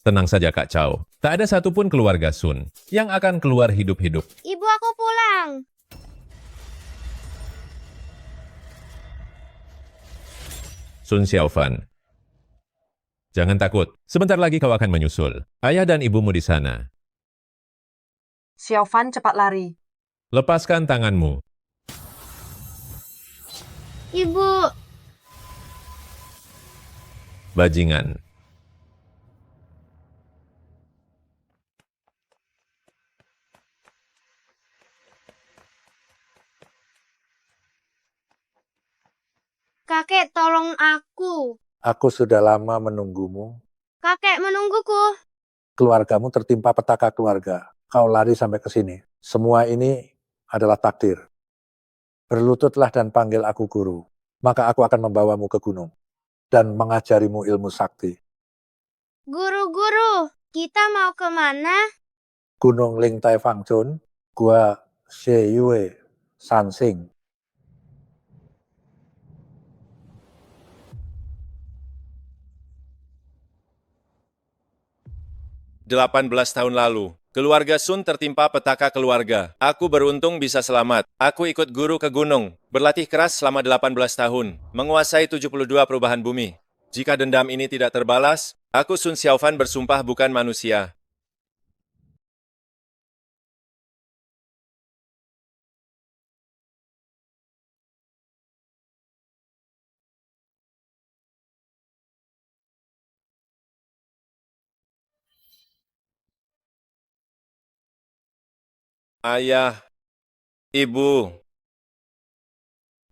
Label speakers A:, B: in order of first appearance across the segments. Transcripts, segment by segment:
A: Tenang saja Kak Chow. Tak ada satupun keluarga Sun yang akan keluar hidup-hidup.
B: Ibu aku pulang.
A: Sun Xiaofan. Jangan takut. Sebentar lagi kau akan menyusul. Ayah dan ibumu di sana.
C: Xiaofan cepat lari.
A: Lepaskan tanganmu.
B: Ibu,
A: Bajingan.
B: kakek tolong aku.
D: Aku sudah lama menunggumu.
B: Kakek menungguku.
D: Keluargamu tertimpa petaka keluarga. Kau lari sampai ke sini. Semua ini adalah takdir. Berlututlah dan panggil aku guru. Maka aku akan membawamu ke gunung dan mengajarimu ilmu sakti.
B: Guru-guru, kita mau kemana?
D: Gunung Ling Tai Fang Chun, Gua She Yue Sansing.
E: 18 tahun lalu, keluarga Sun tertimpa petaka keluarga. Aku beruntung bisa selamat. Aku ikut guru ke gunung, berlatih keras selama 18 tahun, menguasai 72 perubahan bumi. Jika dendam ini tidak terbalas, aku Sun Xiaofan bersumpah bukan manusia. Ayah, ibu,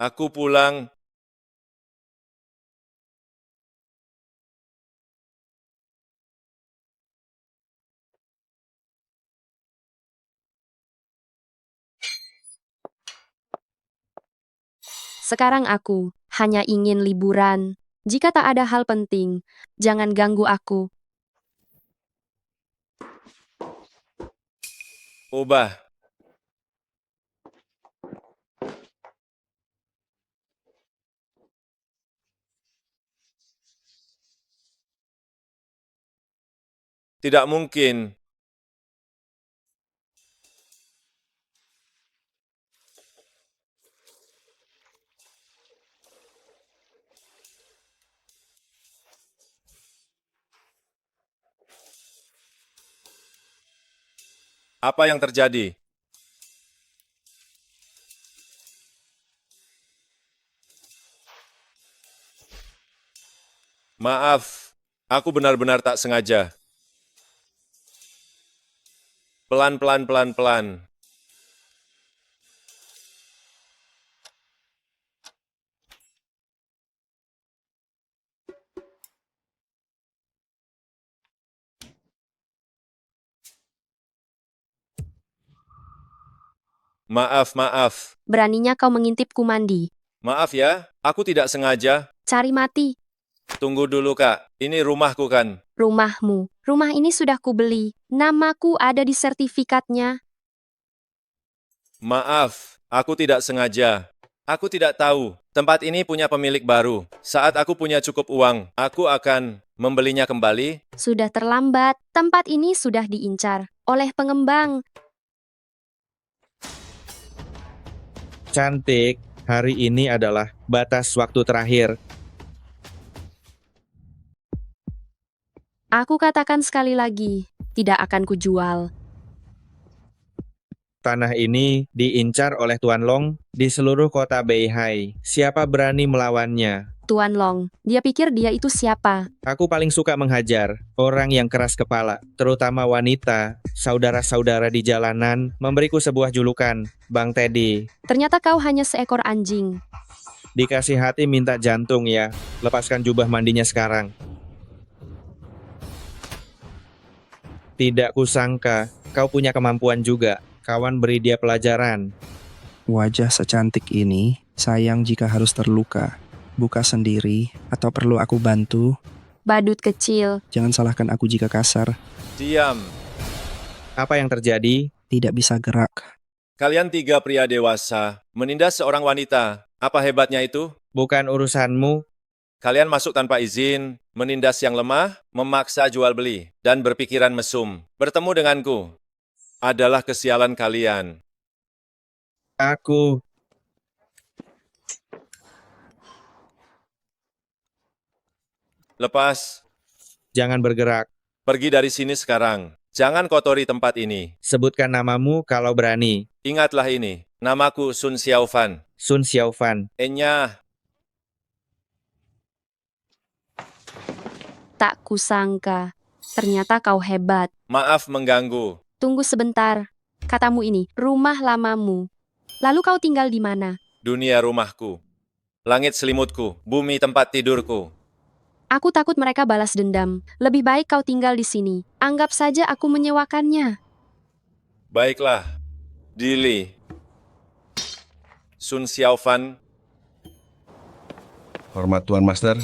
E: aku pulang.
F: Sekarang aku hanya ingin liburan. Jika tak ada hal penting, jangan ganggu aku.
E: Ubah. Tidak mungkin. Apa yang terjadi? Maaf, aku benar-benar tak sengaja. Pelan-pelan, pelan-pelan. Maaf, maaf.
F: Beraninya kau mengintipku mandi.
E: Maaf ya, aku tidak sengaja.
F: Cari mati.
E: Tunggu dulu, Kak. Ini rumahku kan?
F: Rumahmu. Rumah ini sudah kubeli. Namaku ada di sertifikatnya.
E: Maaf, aku tidak sengaja. Aku tidak tahu. Tempat ini punya pemilik baru. Saat aku punya cukup uang, aku akan membelinya kembali.
F: Sudah terlambat. Tempat ini sudah diincar oleh pengembang.
G: Cantik, hari ini adalah batas waktu terakhir.
F: Aku katakan sekali lagi, tidak akan kujual.
G: Tanah ini diincar oleh Tuan Long di seluruh kota Beihai. Siapa berani melawannya?
F: Tuan Long, dia pikir dia itu siapa?
G: Aku paling suka menghajar orang yang keras kepala, terutama wanita. Saudara-saudara di jalanan memberiku sebuah julukan, Bang Teddy.
F: Ternyata kau hanya seekor anjing.
G: Dikasih hati minta jantung ya. Lepaskan jubah mandinya sekarang. Tidak kusangka, kau punya kemampuan juga. Kawan beri dia pelajaran.
H: Wajah secantik ini, sayang jika harus terluka. Buka sendiri, atau perlu aku bantu?
F: Badut kecil.
H: Jangan salahkan aku jika kasar.
E: Diam.
G: Apa yang terjadi?
H: Tidak bisa gerak.
E: Kalian tiga pria dewasa menindas seorang wanita. Apa hebatnya itu?
G: Bukan urusanmu.
E: Kalian masuk tanpa izin, menindas yang lemah, memaksa jual beli, dan berpikiran mesum. Bertemu denganku adalah kesialan kalian.
G: Aku
E: Lepas,
G: jangan bergerak.
E: pergi dari sini sekarang. Jangan kotori tempat ini.
G: Sebutkan namamu kalau berani.
E: Ingatlah ini, namaku Sun Xiaofan.
G: Sun Xiaofan.
E: Enya,
F: Tak kusangka. Ternyata kau hebat.
E: maaf mengganggu.
F: Tunggu sebentar. Katamu ini, rumah lamamu. Lalu kau tinggal di mana?
E: Dunia rumahku. Langit selimutku, bumi tempat tidurku.
F: Aku takut mereka balas dendam. Lebih baik kau tinggal di sini. Anggap saja aku menyewakannya.
E: Baiklah, Dili. Sun Xiaofan,
C: Hormat Tuan Master,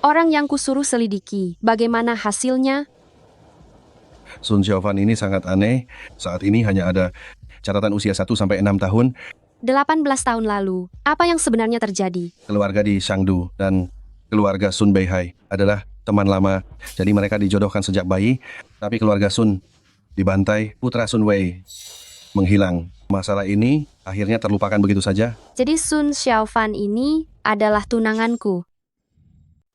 F: Orang yang kusuruh selidiki. Bagaimana hasilnya?
C: Sun Xiaofan ini sangat aneh. Saat ini hanya ada catatan usia 1 sampai 6 tahun,
F: 18 tahun lalu. Apa yang sebenarnya terjadi?
C: keluarga di Shangdu dan keluarga Sun Beihai adalah teman lama. Jadi mereka dijodohkan sejak bayi, tapi keluarga Sun dibantai, putra Sun Wei menghilang. Masalah ini akhirnya terlupakan begitu saja.
F: Jadi Sun Xiaofan ini adalah tunanganku.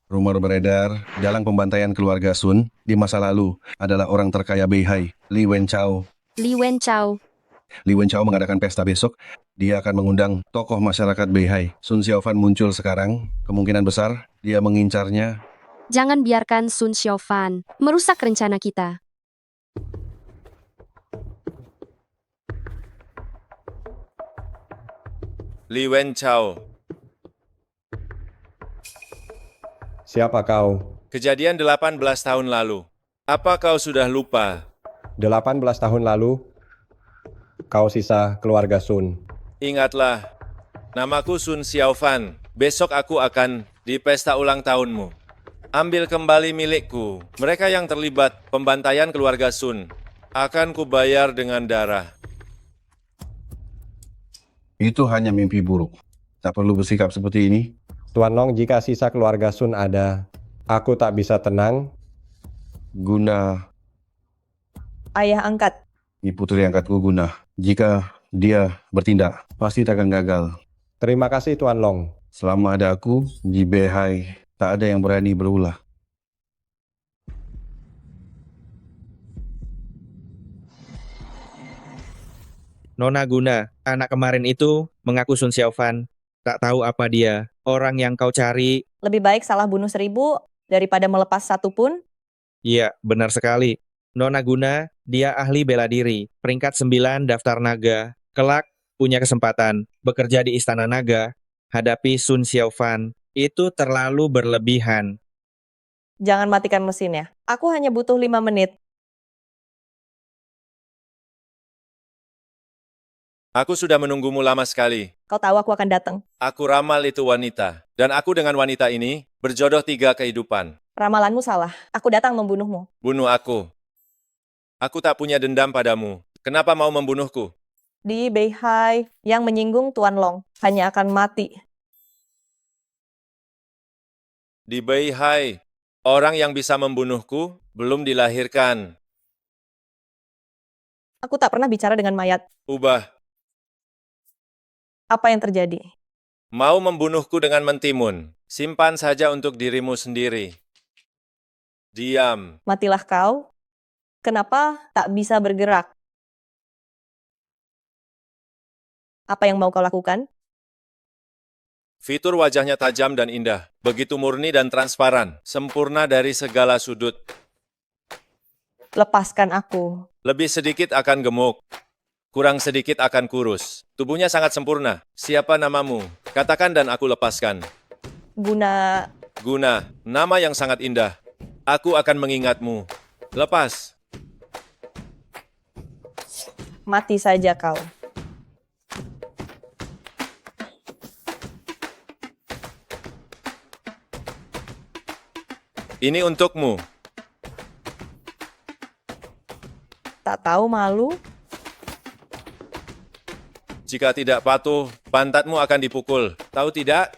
C: Rumor beredar, dalang pembantaian keluarga Sun di masa lalu adalah orang terkaya Beihai, Li Wenchao.
F: Li Wenchao.
C: Li Wenchao mengadakan pesta besok. Dia akan mengundang tokoh masyarakat Beihai. Sun Xiaofan muncul sekarang. Kemungkinan besar dia mengincarnya.
F: Jangan biarkan Sun Xiaofan merusak rencana kita.
E: Li Wenchao.
I: Siapa kau?
E: Kejadian 18 tahun lalu. Apa kau sudah lupa?
I: 18 tahun lalu, kau sisa keluarga Sun.
E: Ingatlah, namaku Sun Xiaofan. Besok aku akan di pesta ulang tahunmu. Ambil kembali milikku. Mereka yang terlibat pembantaian keluarga Sun akan kubayar dengan darah.
C: Itu hanya mimpi buruk. Tak perlu bersikap seperti ini.
I: Tuan Long, jika sisa keluarga Sun ada, aku tak bisa tenang.
C: Guna,
J: Ayah angkat.
C: putri angkatku Guna. Jika dia bertindak, pasti takkan gagal.
I: Terima kasih Tuan Long.
C: Selama ada aku, di Beihai, tak ada yang berani berulah.
G: Nona Guna, anak kemarin itu mengaku Sun Xiaofan. Tak tahu apa dia. Orang yang kau cari.
J: Lebih baik salah bunuh 1000 daripada melepas 1 pun.
G: Iya, benar sekali. Nona Guna, dia ahli bela diri. Peringkat 9 daftar naga. Kelak punya kesempatan bekerja di Istana Naga. Hadapi Sun Xiaofan. Itu terlalu berlebihan.
J: Jangan matikan mesinnya. Aku hanya butuh 5 menit.
E: Aku sudah menunggumu lama sekali.
J: Kau tahu aku akan datang.
E: Aku ramal itu wanita. Dan aku dengan wanita ini berjodoh 3 kehidupan.
J: Ramalanmu salah. Aku datang membunuhmu.
E: Bunuh aku. Aku tak punya dendam padamu. Kenapa mau membunuhku?
J: Di Beihai yang menyinggung Tuan Long hanya akan mati.
E: Di Beihai, orang yang bisa membunuhku belum dilahirkan.
J: Aku tak pernah bicara dengan mayat.
E: Ubah.
J: Apa yang terjadi?
E: Mau membunuhku dengan mentimun. Simpan saja untuk dirimu sendiri. Diam.
J: Matilah kau. Kenapa tak bisa bergerak? Apa yang mau kau lakukan?
E: Fitur wajahnya tajam dan indah. Begitu murni dan transparan. Sempurna dari segala sudut.
J: Lepaskan aku.
E: Lebih sedikit akan gemuk. Kurang sedikit akan kurus. Tubuhnya sangat sempurna. Siapa namamu? Katakan dan aku lepaskan.
J: Guna.
E: Guna, nama yang sangat indah. Aku akan mengingatmu. Lepas.
J: Mati saja kau.
E: Ini untukmu.
J: Tak tahu malu.
E: Jika tidak patuh, pantatmu akan dipukul. Tahu tidak?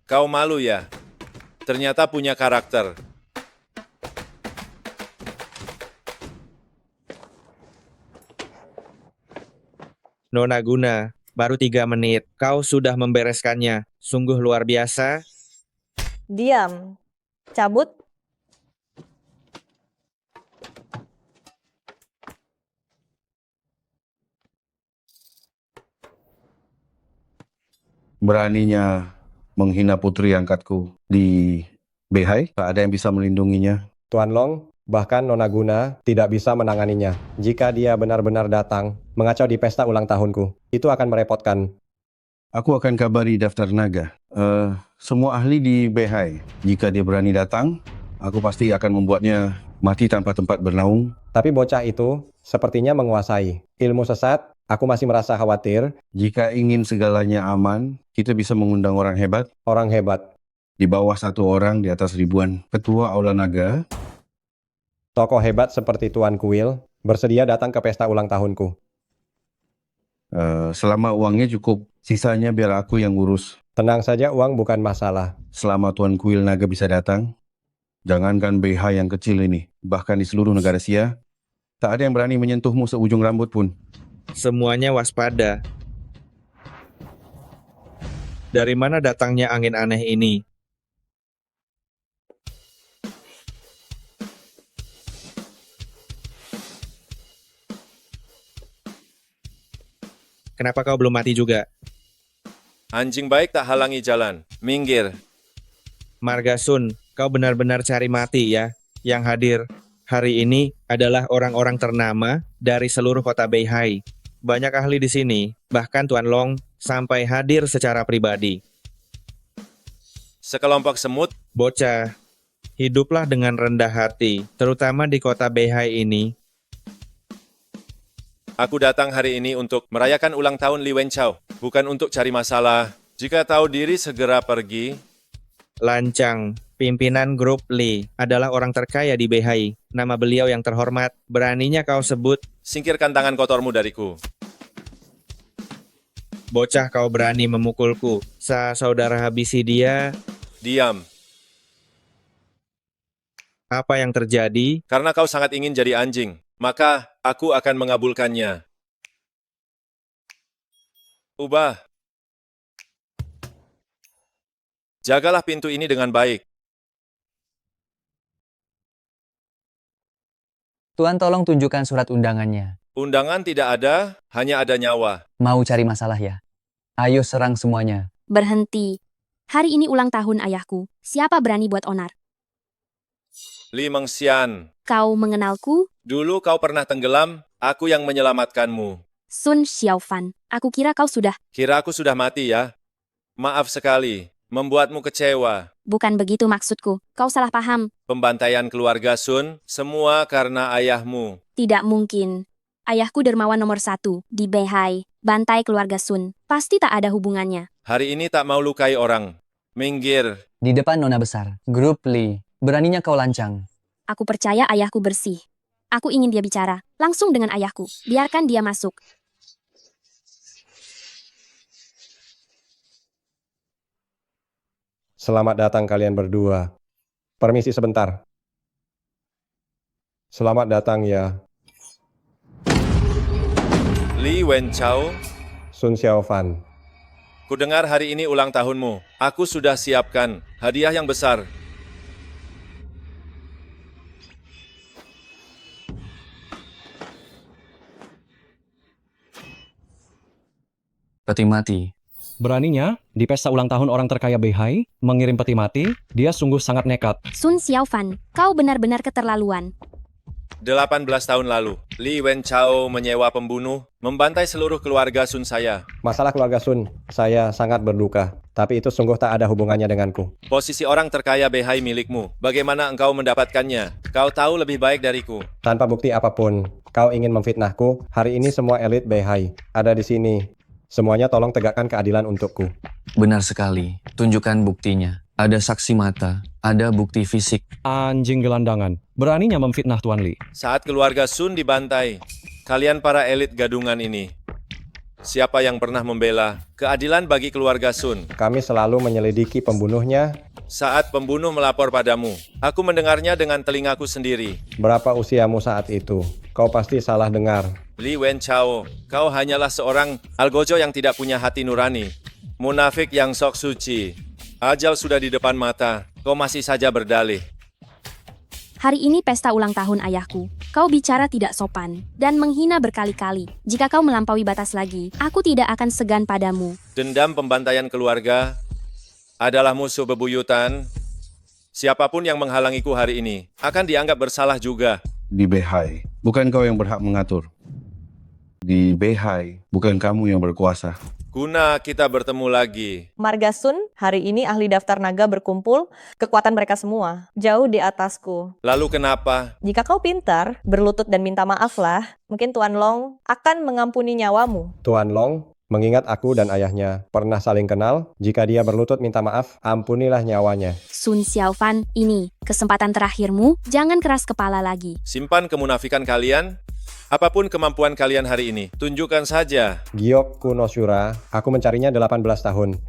E: Kau malu ya? Ternyata punya karakter.
G: Nona Guna, baru 3 menit. Kau sudah membereskannya. Sungguh luar biasa.
J: Diam. Cabut.
C: Beraninya menghina putri angkatku di Beihai, tak ada yang bisa melindunginya.
I: Tuan Long, bahkan Nona Guna tidak bisa menanganinya. Jika dia benar-benar datang, mengacau di pesta ulang tahunku, itu akan merepotkan.
C: Aku akan kabari daftar naga. Semua ahli di Beihai, jika dia berani datang, aku pasti akan membuatnya mati tanpa tempat bernaung.
I: Tapi bocah itu sepertinya menguasai ilmu sesat. Aku masih merasa khawatir.
C: Jika ingin segalanya aman, kita bisa mengundang orang hebat.
I: Orang hebat,
C: Di bawah 1 orang, di atas ribuan. Ketua Aula Naga.
I: tokoh hebat seperti Tuan Kuil, bersedia datang ke pesta ulang tahunku.
C: Selama uangnya cukup, sisanya biar aku yang urus.
I: Tenang saja, uang bukan masalah.
C: Selama Tuan Kuil Naga bisa datang, jangankan Beihai yang kecil ini, bahkan di seluruh negara Sia, tak ada yang berani menyentuhmu seujung rambut pun.
G: Semuanya waspada. Dari mana datangnya angin aneh ini? Kenapa kau belum mati juga?
E: Anjing baik tak halangi jalan. Minggir.
G: Marga Sun, kau benar-benar cari mati ya. Yang hadir hari ini adalah orang-orang ternama dari seluruh kota Beihai. Banyak ahli di sini, bahkan Tuan Long sampai hadir secara pribadi.
E: Sekelompok semut,
G: Bocah, hiduplah dengan rendah hati, terutama di kota Beihai ini.
E: aku datang hari ini untuk merayakan ulang tahun Li Wenchao, bukan untuk cari masalah. Jika tahu diri segera pergi.
G: Lancang, pimpinan grup Li, adalah orang terkaya di Beihai. Nama beliau yang terhormat, beraninya kau sebut.
E: Singkirkan tangan kotormu dariku.
G: Bocah, kau berani memukulku. Saudara habisi dia.
E: Diam.
G: Apa yang terjadi?
E: Karena kau sangat ingin jadi anjing, maka aku akan mengabulkannya. Ubah. Jagalah pintu ini dengan baik.
K: Tuan tolong tunjukkan surat undangannya.
E: Undangan tidak ada, hanya ada nyawa.
K: Mau cari masalah ya? Ayo serang semuanya.
F: Berhenti. Hari ini ulang tahun ayahku. Siapa berani buat onar?
E: Li Mengxian,
F: Kau mengenalku?
E: dulu kau pernah tenggelam, aku yang menyelamatkanmu.
F: Sun Xiaofan. Aku kira kau sudah.
E: Kira aku sudah mati ya? Maaf sekali, membuatmu kecewa.
F: Bukan begitu maksudku. Kau salah paham.
E: Pembantaian keluarga Sun, semua karena ayahmu.
F: Tidak mungkin. Ayahku dermawan nomor 1 di Beihai. Bantai keluarga Sun. Pasti tak ada hubungannya.
E: Hari ini tak mau lukai orang. Minggir.
K: Di depan Nona Besar, grup Li. Beraninya kau lancang.
F: Aku percaya ayahku bersih. Aku ingin dia bicara. Langsung dengan ayahku. Biarkan dia masuk.
I: Selamat datang kalian berdua. Permisi sebentar. Selamat datang ya,
E: Li Wenchao,
I: Sun Xiaofan.
E: kudengar hari ini ulang tahunmu. Aku sudah siapkan hadiah yang besar.
K: Peti mati.
L: Beraninya, di pesta ulang tahun orang terkaya Beihai, mengirim peti mati, dia sungguh sangat nekat.
F: Sun Xiaofan, kau benar-benar keterlaluan.
E: 18 tahun lalu, Li Wenchao menyewa pembunuh, membantai seluruh keluarga Sun saya.
I: Masalah keluarga Sun, saya sangat berduka. Tapi itu sungguh tak ada hubungannya denganku.
E: Posisi orang terkaya Beihai milikmu. Bagaimana engkau mendapatkannya? Kau tahu lebih baik dariku.
I: Tanpa bukti apapun, kau ingin memfitnahku. Hari ini semua elit Beihai ada di sini. Semuanya tolong tegakkan keadilan untukku.
K: Benar sekali. Tunjukkan buktinya. Ada saksi mata. Ada bukti fisik.
L: Anjing gelandangan. Beraninya memfitnah Tuan Li.
E: Saat keluarga Sun dibantai, kalian para elit gadungan ini Siapa yang pernah membela keadilan bagi keluarga Sun?
I: Kami selalu menyelidiki pembunuhnya.
E: Saat pembunuh melapor padamu, aku mendengarnya dengan telingaku sendiri.
I: Berapa usiamu saat itu? Kau pasti salah dengar.
E: Li Wen Chao, kau hanyalah seorang algojo yang tidak punya hati nurani. Munafik yang sok suci. Ajal sudah di depan mata, kau masih saja berdalih.
F: Hari ini pesta ulang tahun ayahku. Kau bicara tidak sopan dan menghina berkali-kali. Jika kau melampaui batas lagi, aku tidak akan segan padamu.
E: Dendam pembantaian keluarga adalah musuh bebuyutan. Siapapun yang menghalangiku hari ini akan dianggap bersalah juga.
C: Di Beihai, bukan kau yang berhak mengatur. Di Beihai, bukan kamu yang berkuasa.
E: Guna kita bertemu lagi.
J: Marga Sun, hari ini ahli daftar naga berkumpul, kekuatan mereka semua jauh di atasku.
E: Lalu kenapa?
J: Jika kau pintar, berlutut dan minta maaflah, mungkin Tuan Long akan mengampuni nyawamu.
I: Tuan Long, mengingat aku dan ayahnya pernah saling kenal, jika dia berlutut minta maaf, ampunilah nyawanya.
F: Sun Xiaofan, ini kesempatan terakhirmu. Jangan keras kepala lagi.
E: Simpan kemunafikan kalian. Apapun kemampuan kalian hari ini, tunjukkan saja.
I: Giok Kunoshura, aku mencarinya 18 tahun.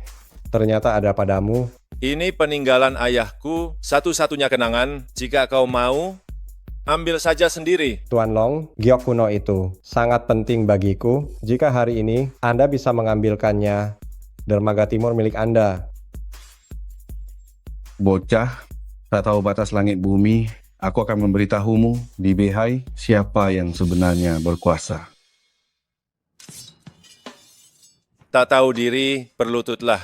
I: Ternyata ada padamu.
E: Ini peninggalan ayahku, satu-satunya kenangan. Jika kau mau, ambil saja sendiri.
I: Tuan Long, giok kuno itu sangat penting bagiku. Jika hari ini Anda bisa mengambilkannya, dermaga timur milik Anda.
C: Bocah, tak tahu batas langit bumi, aku akan memberitahumu di Beihai siapa yang sebenarnya berkuasa.
E: Tak tahu diri, berlututlah.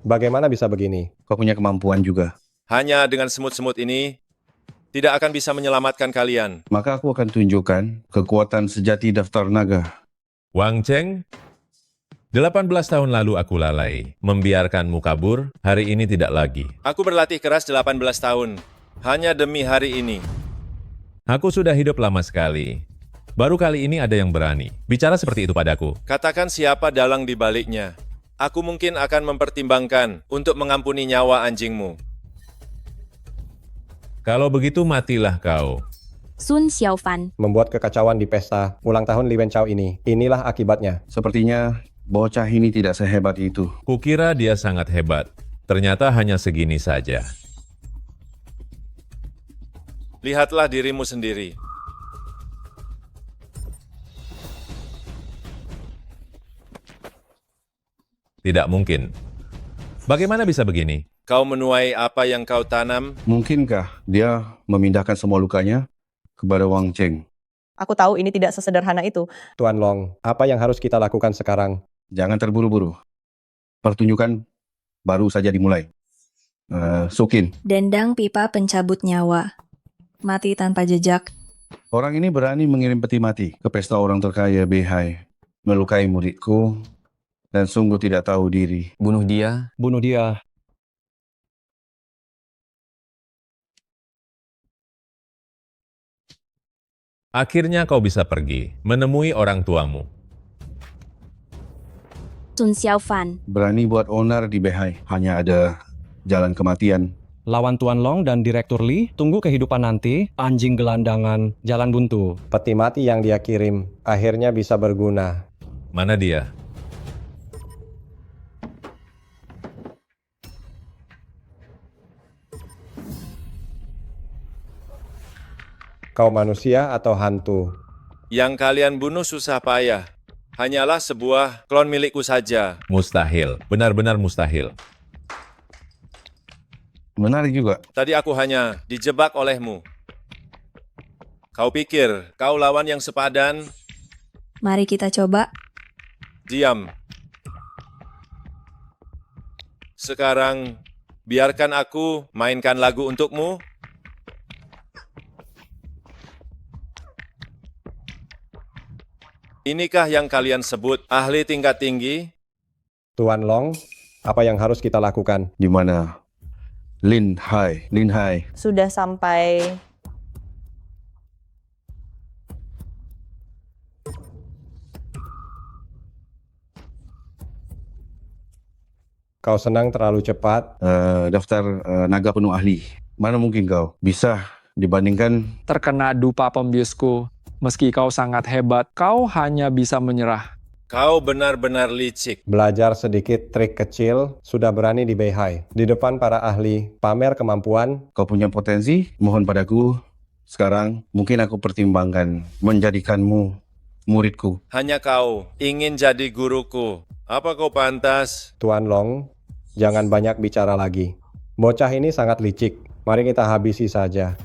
I: Bagaimana bisa begini?
C: Kau punya kemampuan juga.
E: Hanya dengan semut-semut ini, tidak akan bisa menyelamatkan kalian.
C: Maka aku akan tunjukkan kekuatan sejati daftar naga.
A: Wang Cheng, 18 tahun lalu aku lalai, membiarkanmu kabur, hari ini tidak lagi.
E: Aku berlatih keras 18 tahun, hanya demi hari ini.
A: Aku sudah hidup lama sekali. Baru kali ini ada yang berani bicara seperti itu padaku.
E: Katakan siapa dalang di baliknya. Aku mungkin akan mempertimbangkan untuk mengampuni nyawa anjingmu.
A: Kalau begitu matilah kau.
F: Sun Xiaofan,
I: Membuat kekacauan di pesta ulang tahun Li Wen Chao ini. Inilah akibatnya.
C: Sepertinya bocah ini tidak sehebat itu.
A: Kukira dia sangat hebat. Ternyata hanya segini saja.
E: Lihatlah dirimu sendiri.
A: Tidak mungkin. Bagaimana bisa begini?
E: Kau menuai apa yang kau tanam?
C: Mungkinkah dia memindahkan semua lukanya kepada Wang Cheng?
J: Aku tahu ini tidak sesederhana itu.
I: Tuan Long, apa yang harus kita lakukan sekarang?
C: Jangan terburu-buru. Pertunjukan baru saja dimulai. Sukin,
M: Dendang pipa pencabut nyawa. Mati tanpa jejak.
C: orang ini berani mengirim peti mati ke pesta orang terkaya Beihai, melukai muridku, dan sungguh tidak tahu diri.
K: Bunuh dia.
L: Bunuh dia.
A: Akhirnya kau bisa pergi, menemui orang tuamu.
F: Sun Xiaofan,
C: Berani buat onar di Beihai, hanya ada jalan kematian.
L: Lawan Tuan Long dan Direktur Li, tunggu kehidupan nanti, anjing gelandangan, jalan buntu.
I: Peti mati yang dia kirim akhirnya bisa berguna.
A: Mana dia?
I: Kau manusia atau hantu?
E: Yang kalian bunuh susah payah. Hanyalah sebuah klon milikku saja.
A: Mustahil, benar-benar mustahil.
C: Menarik juga.
E: Tadi aku hanya dijebak olehmu. Kau pikir kau lawan yang sepadan?
M: Mari kita coba.
E: Diam. Sekarang, biarkan aku mainkan lagu untukmu. Inikah yang kalian sebut ahli tingkat tinggi?
I: Tuan Long, apa yang harus kita lakukan?
C: Di mana? Lin Hai.
J: Sudah sampai.
I: Kau senang terlalu cepat?
C: Daftar naga penuh ahli. Mana mungkin kau bisa dibandingkan?
N: Terkena dupa pembiusku, Meski kau sangat hebat, kau hanya bisa menyerah.
E: Kau benar-benar licik.
I: Belajar sedikit trik kecil, sudah berani di Beihai. Di depan para ahli, pamer kemampuan.
C: Kau punya potensi, mohon padaku. Sekarang mungkin aku pertimbangkan menjadikanmu muridku.
E: Hanya kau ingin jadi guruku. Apa kau pantas?
I: Tuan Long, jangan banyak bicara lagi. Bocah ini sangat licik. Mari kita habisi saja.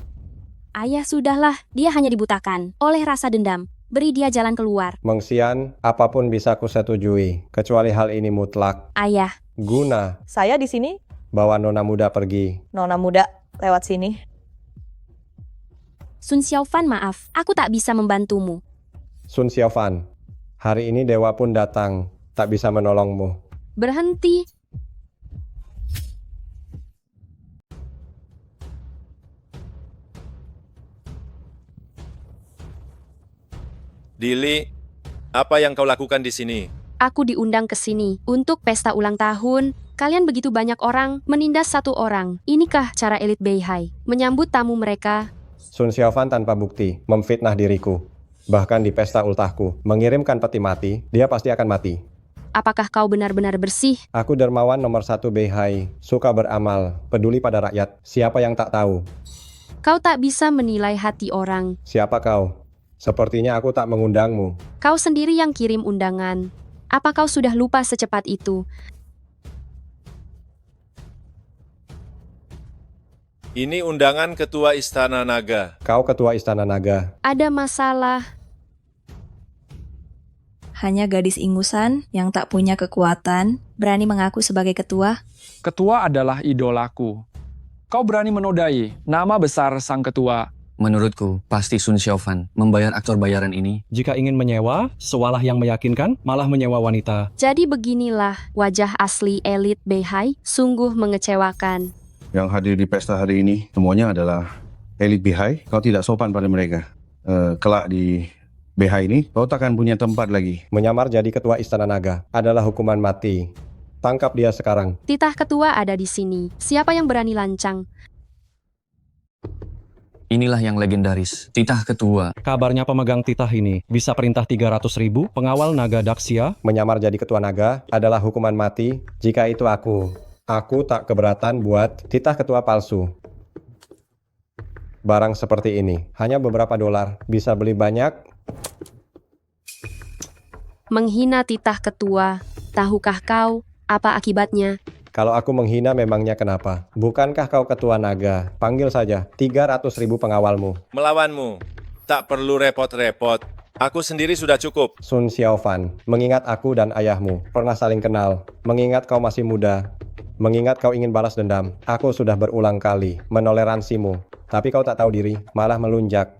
F: Ayah, sudahlah. Dia hanya dibutakan oleh rasa dendam. Beri dia jalan keluar.
I: Mengsian, apapun bisa kusetujui, kecuali hal ini mutlak.
F: Ayah.
I: Guna,
J: Saya di sini,
I: bawa nona muda pergi.
J: nona muda lewat sini.
F: Sun Xiaofan, maaf. Aku tak bisa membantumu.
I: Sun Xiaofan, hari ini dewa pun datang, tak bisa menolongmu.
F: Berhenti.
E: Dili, apa yang kau lakukan di sini?
F: Aku diundang ke sini untuk pesta ulang tahun. Kalian begitu banyak orang menindas satu orang. Inikah cara elit Beihai menyambut tamu mereka?
I: Sun Xiaofan tanpa bukti, memfitnah diriku. Bahkan di pesta ultahku, mengirimkan peti mati, dia pasti akan mati.
F: Apakah kau benar-benar bersih?
I: Aku dermawan nomor 1 Beihai, suka beramal, peduli pada rakyat. Siapa yang tak tahu?
F: Kau tak bisa menilai hati orang.
I: Siapa kau? Sepertinya aku tak mengundangmu.
F: Kau sendiri yang kirim undangan. Apa kau sudah lupa secepat itu?
E: Ini undangan Ketua Istana Naga.
I: Kau Ketua Istana Naga.
F: Ada masalah.
M: Hanya gadis ingusan yang tak punya kekuatan berani mengaku sebagai ketua.
N: Ketua adalah idolaku. Kau berani menodai nama besar sang ketua.
K: Menurutku, pasti Sun Xiaofan membayar aktor bayaran ini.
L: Jika ingin menyewa, sewalah yang meyakinkan, malah menyewa wanita.
F: Jadi beginilah wajah asli elit Beihai, sungguh mengecewakan.
C: Yang hadir di pesta hari ini semuanya adalah elit Beihai. Kau tidak sopan pada mereka. Kelak di Beihai ini, kau takkan punya tempat lagi.
I: Menyamar jadi Ketua Istana Naga adalah hukuman mati. Tangkap dia sekarang.
F: Titah ketua ada di sini. Siapa yang berani lancang?
K: Inilah yang legendaris, titah ketua.
L: Kabarnya pemegang titah ini bisa perintah 300.000 pengawal naga Daxia.
I: Menyamar jadi ketua naga adalah hukuman mati jika itu aku. Aku tak keberatan buat titah ketua palsu. Barang seperti ini, hanya beberapa dolar, bisa beli banyak.
F: Menghina titah ketua. Tahukah kau apa akibatnya?
I: Kalau aku menghina memangnya kenapa? Bukankah kau ketua naga? Panggil saja 300.000 pengawalmu.
E: Melawanmu. Tak perlu repot-repot. Aku sendiri sudah cukup.
I: Sun Xiaofan, mengingat aku dan ayahmu pernah saling kenal, mengingat kau masih muda, mengingat kau ingin balas dendam, aku sudah berulang kali menoleransimu. Tapi kau tak tahu diri, malah melunjak.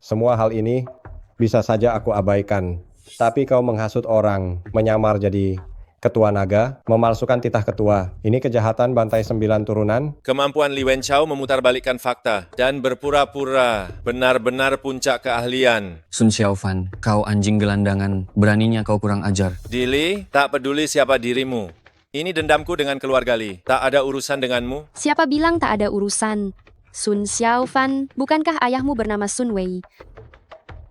I: Semua hal ini bisa saja aku abaikan. Tapi kau menghasut orang, menyamar jadi ketua naga, memalsukan titah ketua. Ini kejahatan bantai 9 turunan.
E: Kemampuan Li Wenchao memutarbalikkan fakta dan berpura-pura benar-benar puncak keahlian.
K: Sun Xiaofan, kau anjing gelandangan, beraninya kau kurang ajar.
E: Dili, tak peduli siapa dirimu. Ini dendamku dengan keluarga Li. Tak ada urusan denganmu.
F: Siapa bilang tak ada urusan? Sun Xiaofan, bukankah ayahmu bernama Sun Wei?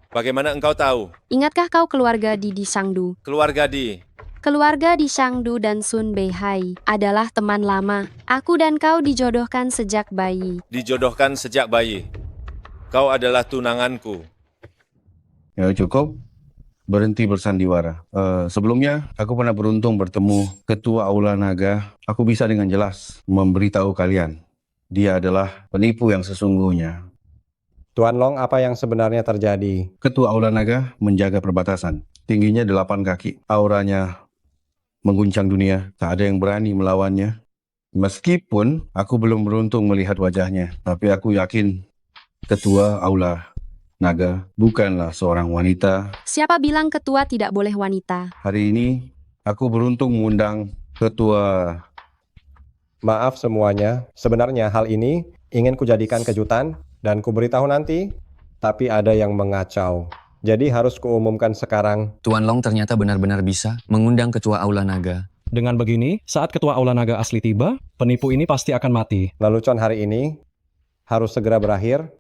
E: Bagaimana engkau tahu?
F: Ingatkah kau keluarga di Shangdu?
E: Keluarga di...
F: Keluarga di Shangdu dan Sun Beihai adalah teman lama. Aku dan kau dijodohkan sejak bayi.
E: Dijodohkan sejak bayi. Kau adalah tunanganku.
C: Ya cukup. Berhenti bersandiwara. Sebelumnya, aku pernah beruntung bertemu Ketua Aula Naga. Aku bisa dengan jelas memberitahu kalian. Dia adalah penipu yang sesungguhnya.
I: Tuan Long, apa yang sebenarnya terjadi?
C: Ketua Aula Naga menjaga perbatasan. Tingginya 8 kaki. Auranya mengguncang dunia, tak ada yang berani melawannya. Meskipun aku belum beruntung melihat wajahnya, tapi aku yakin Ketua Aula Naga bukanlah seorang wanita.
F: Siapa bilang ketua tidak boleh wanita?
C: Hari ini aku beruntung mengundang Ketua.
I: Maaf semuanya, sebenarnya hal ini ingin kujadikan kejutan dan kuberitahu nanti, tapi ada yang mengacau. Jadi harus kuumumkan sekarang.
K: Tuan Long ternyata benar-benar bisa mengundang Ketua Aula Naga.
L: Dengan begini, saat Ketua Aula Naga asli tiba, penipu ini pasti akan mati.
I: Lelucon hari ini harus segera berakhir.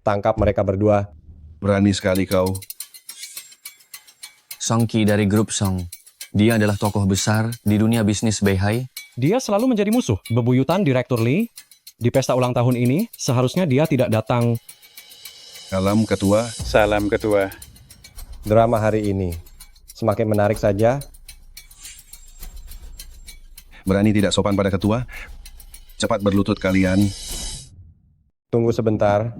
I: Tangkap mereka berdua.
C: Berani sekali kau.
K: Song Ki dari grup Song. Dia adalah tokoh besar di dunia bisnis Beihai.
L: Dia selalu menjadi musuh bebuyutan Direktur Lee. Di pesta ulang tahun ini, seharusnya dia tidak datang.
C: Salam ketua.
O: Salam ketua.
I: Drama hari ini semakin menarik saja.
C: Berani tidak sopan pada ketua? Cepat berlutut kalian.
I: Tunggu sebentar.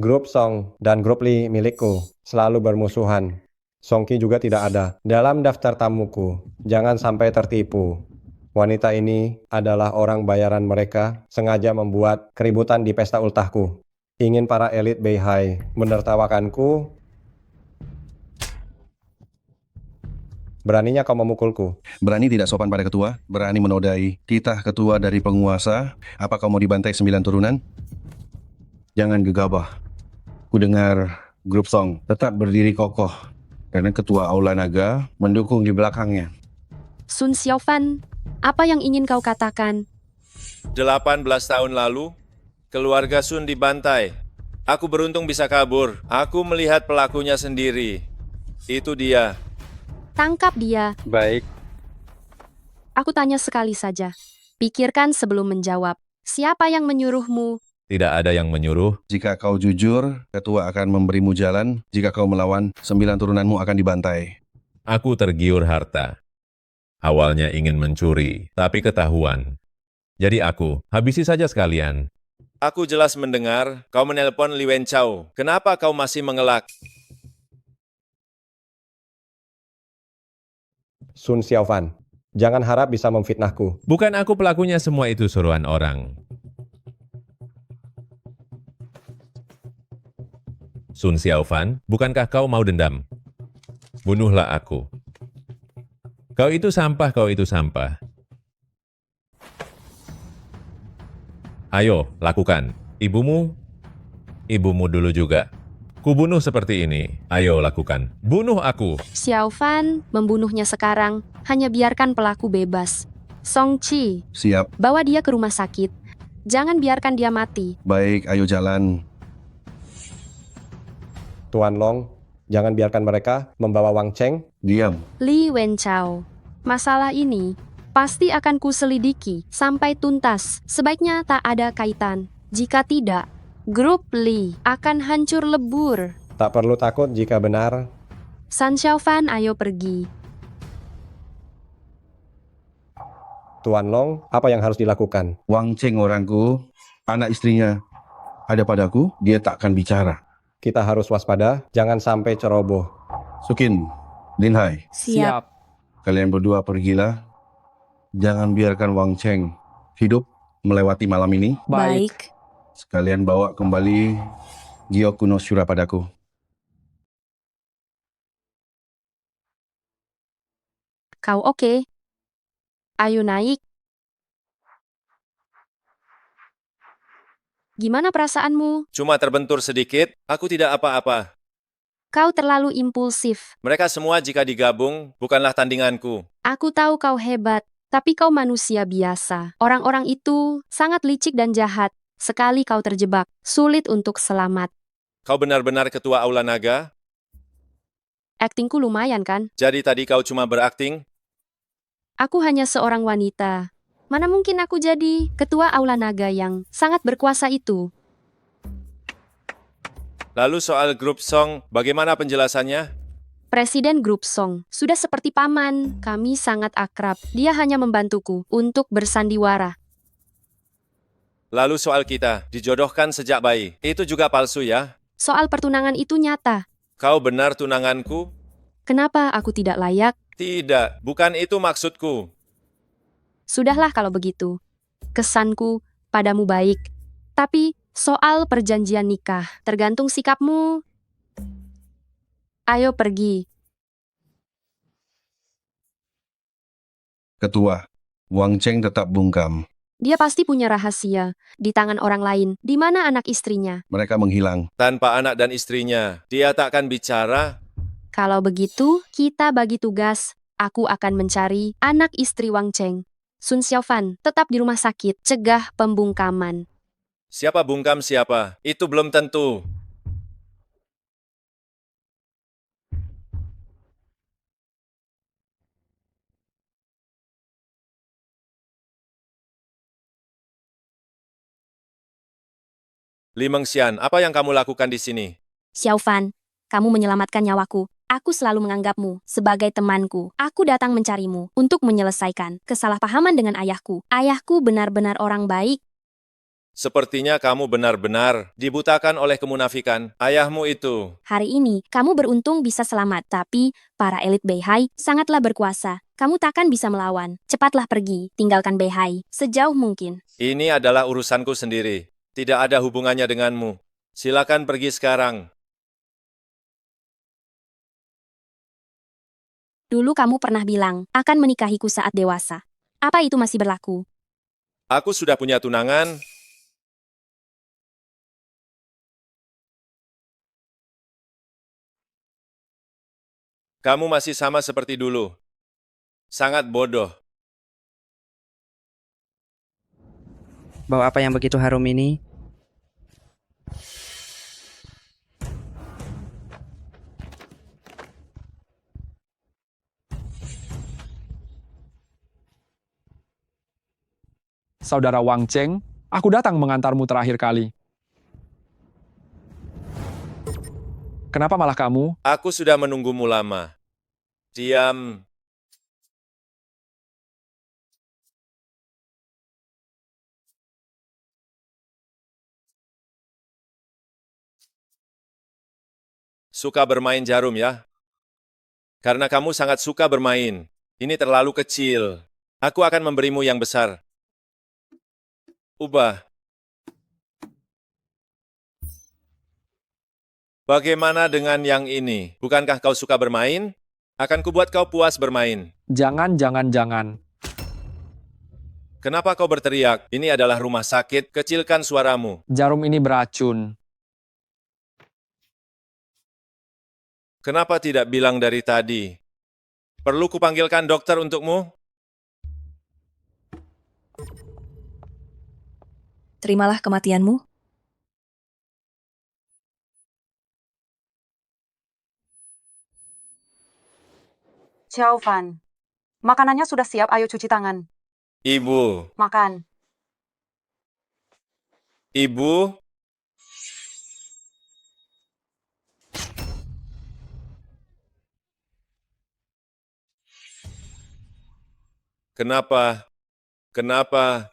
I: Grup Song dan grup Lee milikku selalu bermusuhan. Song Ki juga tidak ada dalam daftar tamuku. Jangan sampai tertipu. Wanita ini adalah orang bayaran mereka sengaja membuat keributan di pesta ultahku. Ingin para elit Beihai menertawakanku. Beraninya kau memukulku.
C: Berani tidak sopan pada ketua? Berani menodai titah ketua dari penguasa? Apa kau mau dibantai 9 turunan? Jangan gegabah. Ku dengar grup Song tetap berdiri kokoh karena ketua Aula Naga mendukung di belakangnya.
F: Sun Xiaofan, apa yang ingin kau katakan?
E: 18 tahun lalu, keluarga Sun dibantai. Aku beruntung bisa kabur. Aku melihat pelakunya sendiri. Itu dia.
F: Tangkap dia.
O: Baik.
F: Aku tanya sekali saja. Pikirkan sebelum menjawab. Siapa yang menyuruhmu?
A: Tidak ada yang menyuruh.
C: Jika kau jujur, ketua akan memberimu jalan. Jika kau melawan, 9 turunanmu akan dibantai.
A: Aku tergiur harta. Awalnya ingin mencuri, tapi ketahuan. Jadi aku, habisi saja sekalian.
E: Aku jelas mendengar kau menelpon Li Wenchao. Kenapa kau masih mengelak?
I: Sun Xiaofan, jangan harap bisa memfitnahku.
A: Bukan aku pelakunya, semua itu suruhan orang. Sun Xiaofan, bukankah kau mau dendam? Bunuhlah aku. Kau itu sampah, kau itu sampah. Ayo, lakukan. Ibumu dulu juga. Kubunuh seperti ini. Ayo, lakukan. Bunuh aku.
F: Xiaofan, membunuhnya sekarang. Hanya biarkan pelaku bebas. Song Qi,
C: Siap.
F: bawa dia ke rumah sakit. Jangan biarkan dia mati.
C: Baik, ayo jalan.
I: Tuan Long, jangan biarkan mereka membawa Wang Cheng.
C: Diam.
F: Li Wenchao, masalah ini pasti akan kuselidiki sampai tuntas. Sebaiknya tak ada kaitan. Jika tidak, grup Li akan hancur lebur.
I: Tak perlu takut jika benar.
F: Sun Xiaofan, ayo pergi.
I: Tuan Long, apa yang harus dilakukan?
C: Wang Cheng orangku, anak istrinya ada padaku, dia tak akan bicara.
I: Kita harus waspada, jangan sampai ceroboh.
C: Sukin, Lin Hai,
J: Siap.
C: kalian berdua pergilah. Jangan biarkan Wang Cheng hidup melewati malam ini.
J: Baik.
C: Sekalian bawa kembali Giok Kuno Syura padaku.
F: Kau oke? Ayo naik. Gimana perasaanmu?
E: Cuma terbentur sedikit, aku tidak apa-apa.
F: Kau terlalu impulsif.
E: Mereka semua jika digabung, bukanlah tandinganku.
F: Aku tahu kau hebat, tapi kau manusia biasa. Orang-orang itu sangat licik dan jahat. Sekali kau terjebak, sulit untuk selamat.
E: Kau benar-benar ketua Aula Naga?
F: Aktingku lumayan kan?
E: Jadi tadi kau cuma berakting?
F: Aku hanya seorang wanita. Mana mungkin aku jadi ketua Aula Naga yang sangat berkuasa itu?
E: Lalu soal grup Song, bagaimana penjelasannya?
F: Presiden grup Song sudah seperti paman. Kami sangat akrab. Dia hanya membantuku untuk bersandiwara.
E: Lalu soal kita, dijodohkan sejak bayi. Itu juga palsu ya?
F: Soal pertunangan itu nyata.
E: Kau benar tunanganku?
F: Kenapa aku tidak layak?
E: Tidak, bukan itu maksudku.
F: Sudahlah kalau begitu. Kesanku padamu baik. Tapi soal perjanjian nikah, tergantung sikapmu. Ayo pergi.
C: Ketua, Wang Cheng tetap bungkam.
F: Dia pasti punya rahasia di tangan orang lain. Di mana anak istrinya?
C: Mereka menghilang.
E: Tanpa anak dan istrinya, dia tak akan bicara.
F: Kalau begitu, kita bagi tugas. Aku akan mencari anak istri Wang Cheng. Sun Xiaofan, tetap di rumah sakit, cegah pembungkaman.
E: Siapa bungkam siapa? Itu belum tentu. Li Mengxian, apa yang kamu lakukan di sini?
F: Xiaofan, kamu menyelamatkan nyawaku. Aku selalu menganggapmu sebagai temanku. Aku datang mencarimu untuk menyelesaikan kesalahpahaman dengan ayahku. Ayahku benar-benar orang baik.
E: Sepertinya kamu benar-benar dibutakan oleh kemunafikan. Ayahmu itu.
F: Hari ini, kamu beruntung bisa selamat. Tapi, para elit Beihai sangatlah berkuasa. Kamu takkan bisa melawan. Cepatlah pergi, tinggalkan Beihai sejauh mungkin.
E: Ini adalah urusanku sendiri. Tidak ada hubungannya denganmu. Silakan pergi sekarang.
F: Dulu kamu pernah bilang akan menikahiku saat dewasa. Apa itu masih berlaku?
E: Aku sudah punya tunangan. Kamu masih sama seperti dulu. Sangat bodoh.
H: Bau apa yang begitu harum ini?
N: Saudara Wang Cheng, aku datang mengantarmu terakhir kali. Kenapa malah kamu?
E: Aku sudah menunggumu lama. Diam. Suka bermain jarum ya? Karena kamu sangat suka bermain. Ini terlalu kecil. Aku akan memberimu yang besar. Ubah. Bagaimana dengan yang ini? Bukankah kau suka bermain? Akan kubuat kau puas bermain.
N: Jangan, jangan, jangan.
E: Kenapa kau berteriak? Ini adalah rumah sakit. Kecilkan suaramu.
N: Jarum ini beracun.
E: Kenapa tidak bilang dari tadi? Perlu kupanggilkan dokter untukmu?
M: Terimalah kematianmu.
O: Xiaofan, makanannya sudah siap, ayo cuci tangan.
E: Ibu.
O: Makan.
E: Ibu. Kenapa? Kenapa?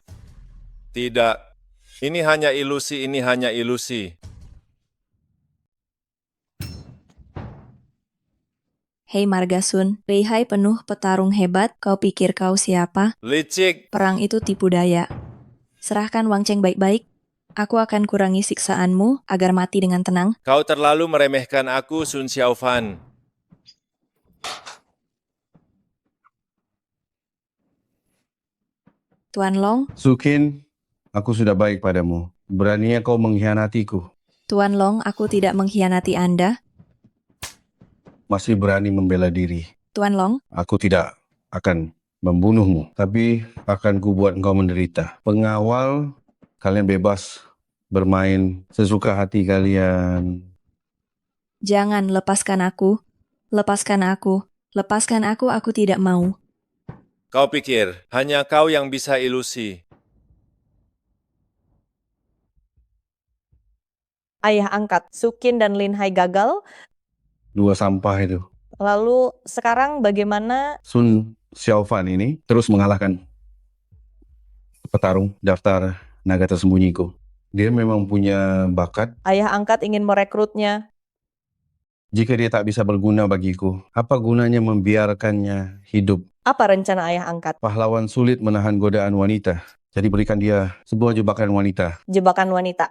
E: Tidak. Ini hanya ilusi, ini hanya ilusi.
M: Hei Margasun, Beihai penuh petarung hebat, kau pikir kau siapa?
E: Licik.
M: Perang itu tipu daya. Serahkan Wang Cheng baik-baik. Aku akan kurangi siksaanmu agar mati dengan tenang.
E: Kau terlalu meremehkan aku, Sun Xiaofan.
M: Tuan Long,
C: Sukin, aku sudah baik padamu. Beraninya kau mengkhianatiku.
M: Tuan Long, aku tidak mengkhianati Anda.
C: Masih berani membela diri.
M: Tuan Long,
C: Aku tidak akan membunuhmu, tapi akan kubuat engkau menderita. Pengawal, kalian bebas bermain sesuka hati kalian.
M: jangan lepaskan aku. Lepaskan aku. Lepaskan aku tidak mau.
E: Kau pikir hanya kau yang bisa ilusi.
J: Ayah angkat Sukin dan Lin Hai gagal.
C: Dua sampah itu.
J: Lalu sekarang bagaimana?
C: Sun Xiaofan ini terus mengalahkan petarung daftar naga tersembunyiku. Dia memang punya bakat.
J: Ayah angkat ingin merekrutnya.
C: Jika dia tak bisa berguna bagiku, apa gunanya membiarkannya hidup?
J: Apa rencana ayah angkat?
C: Pahlawan sulit menahan godaan wanita. Jadi berikan dia sebuah jebakan wanita.
J: Jebakan wanita.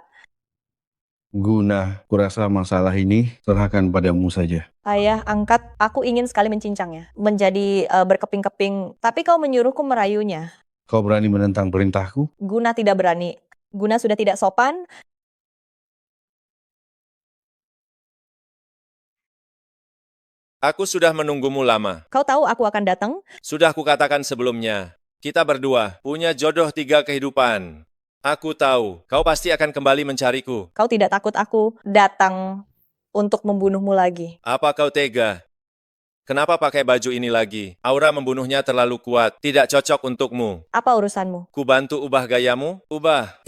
C: Guna, kurasa masalah ini serahkan padamu saja.
J: Ayah angkat, aku ingin sekali mencincangnya. Menjadi berkeping-keping. Tapi kau menyuruhku merayunya.
C: Kau berani menentang perintahku?
J: Guna tidak berani. Guna sudah tidak sopan.
E: Aku sudah menunggumu lama.
J: Kau tahu aku akan datang?
E: Sudah kukatakan sebelumnya, kita berdua punya jodoh 3 kehidupan. Aku tahu, kau pasti akan kembali mencariku.
J: Kau tidak takut aku datang untuk membunuhmu lagi?
E: Apa kau tega? Kenapa pakai baju ini lagi? Aura membunuhnya terlalu kuat, tidak cocok untukmu.
J: Apa urusanmu?
E: Ku bantu ubah gayamu, ubah.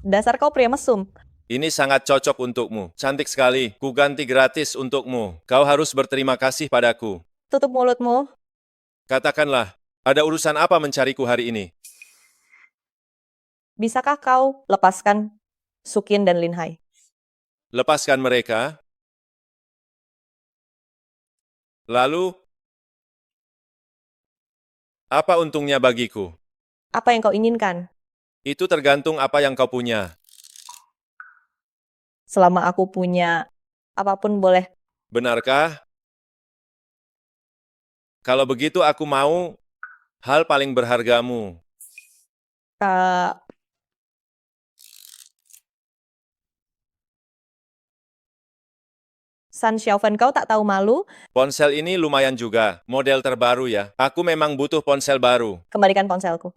J: Dasar kau pria mesum.
E: Ini sangat cocok untukmu. Cantik sekali. Ku ganti gratis untukmu. Kau harus berterima kasih padaku.
J: Tutup mulutmu.
E: Katakanlah, ada urusan apa mencariku hari ini?
J: Bisakah kau lepaskan Sukin dan Linhai?
E: Lepaskan mereka. Lalu, apa untungnya bagiku?
J: Apa yang kau inginkan?
E: Itu tergantung apa yang kau punya.
J: Selama aku punya apapun boleh.
E: Benarkah? Kalau begitu aku mau hal paling berhargamu.
J: San Xiaofan, kau tak tahu malu?
E: Ponsel ini lumayan juga, model terbaru ya. Aku memang butuh ponsel baru.
J: Kembalikan ponselku.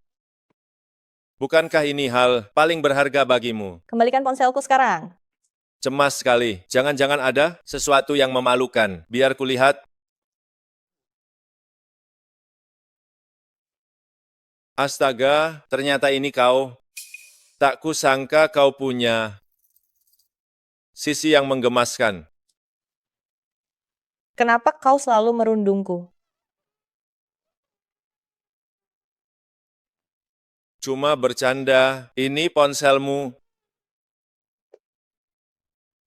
E: Bukankah ini hal paling berharga bagimu?
J: Kembalikan ponselku sekarang.
E: Cemas sekali. Jangan-jangan ada sesuatu yang memalukan. Biar kulihat. Astaga, ternyata ini kau. Tak kusangka kau punya sisi yang menggemaskan.
J: Kenapa kau selalu merundungku?
E: Cuma bercanda. Ini ponselmu.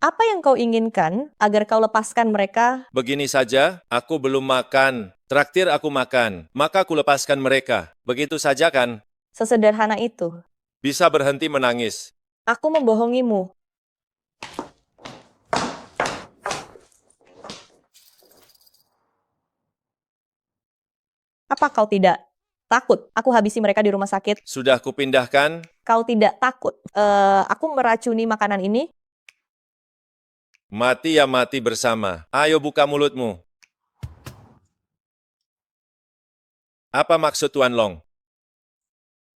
J: Apa yang kau inginkan agar kau lepaskan mereka?
E: Begini saja, aku belum makan. Traktir aku makan, maka aku lepaskan mereka. Begitu saja kan?
J: Sesederhana itu.
E: Bisa berhenti menangis.
J: Aku membohongimu. Apa kau tidak takut aku habisi mereka di rumah sakit?
E: Sudah kupindahkan.
J: Kau tidak takut aku meracuni makanan ini?
E: Mati ya mati bersama. Ayo buka mulutmu. Apa maksud Tuan Long?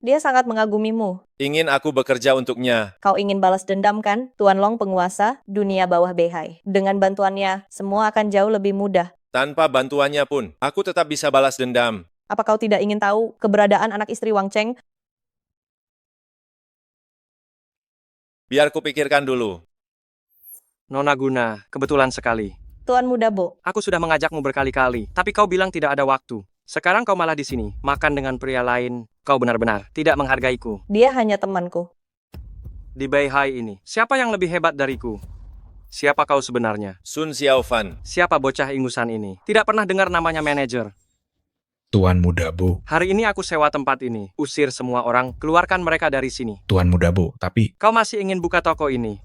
J: Dia sangat mengagumimu.
E: Ingin aku bekerja untuknya.
J: Kau ingin balas dendam kan? Tuan Long penguasa dunia bawah Beihai. Dengan bantuannya, semua akan jauh lebih mudah.
E: Tanpa bantuannya pun, aku tetap bisa balas dendam.
J: Apa kau tidak ingin tahu keberadaan anak istri Wang Cheng?
E: Biar kupikirkan dulu.
L: Nona Guna, kebetulan sekali.
J: Tuan Muda Bo.
L: Aku sudah mengajakmu berkali-kali, tapi kau bilang tidak ada waktu. Sekarang kau malah di sini, makan dengan pria lain. Kau benar-benar tidak menghargaiku.
J: Dia hanya temanku.
L: Di Beihai ini, siapa yang lebih hebat dariku? Siapa kau sebenarnya?
E: Sun Xiaofan.
L: Siapa bocah ingusan ini? Tidak pernah dengar namanya manajer.
P: Tuan Muda Bo.
L: Hari ini aku sewa tempat ini. Usir semua orang, keluarkan mereka dari sini.
P: Tuan Muda Bo, tapi...
L: Kau masih ingin buka toko ini?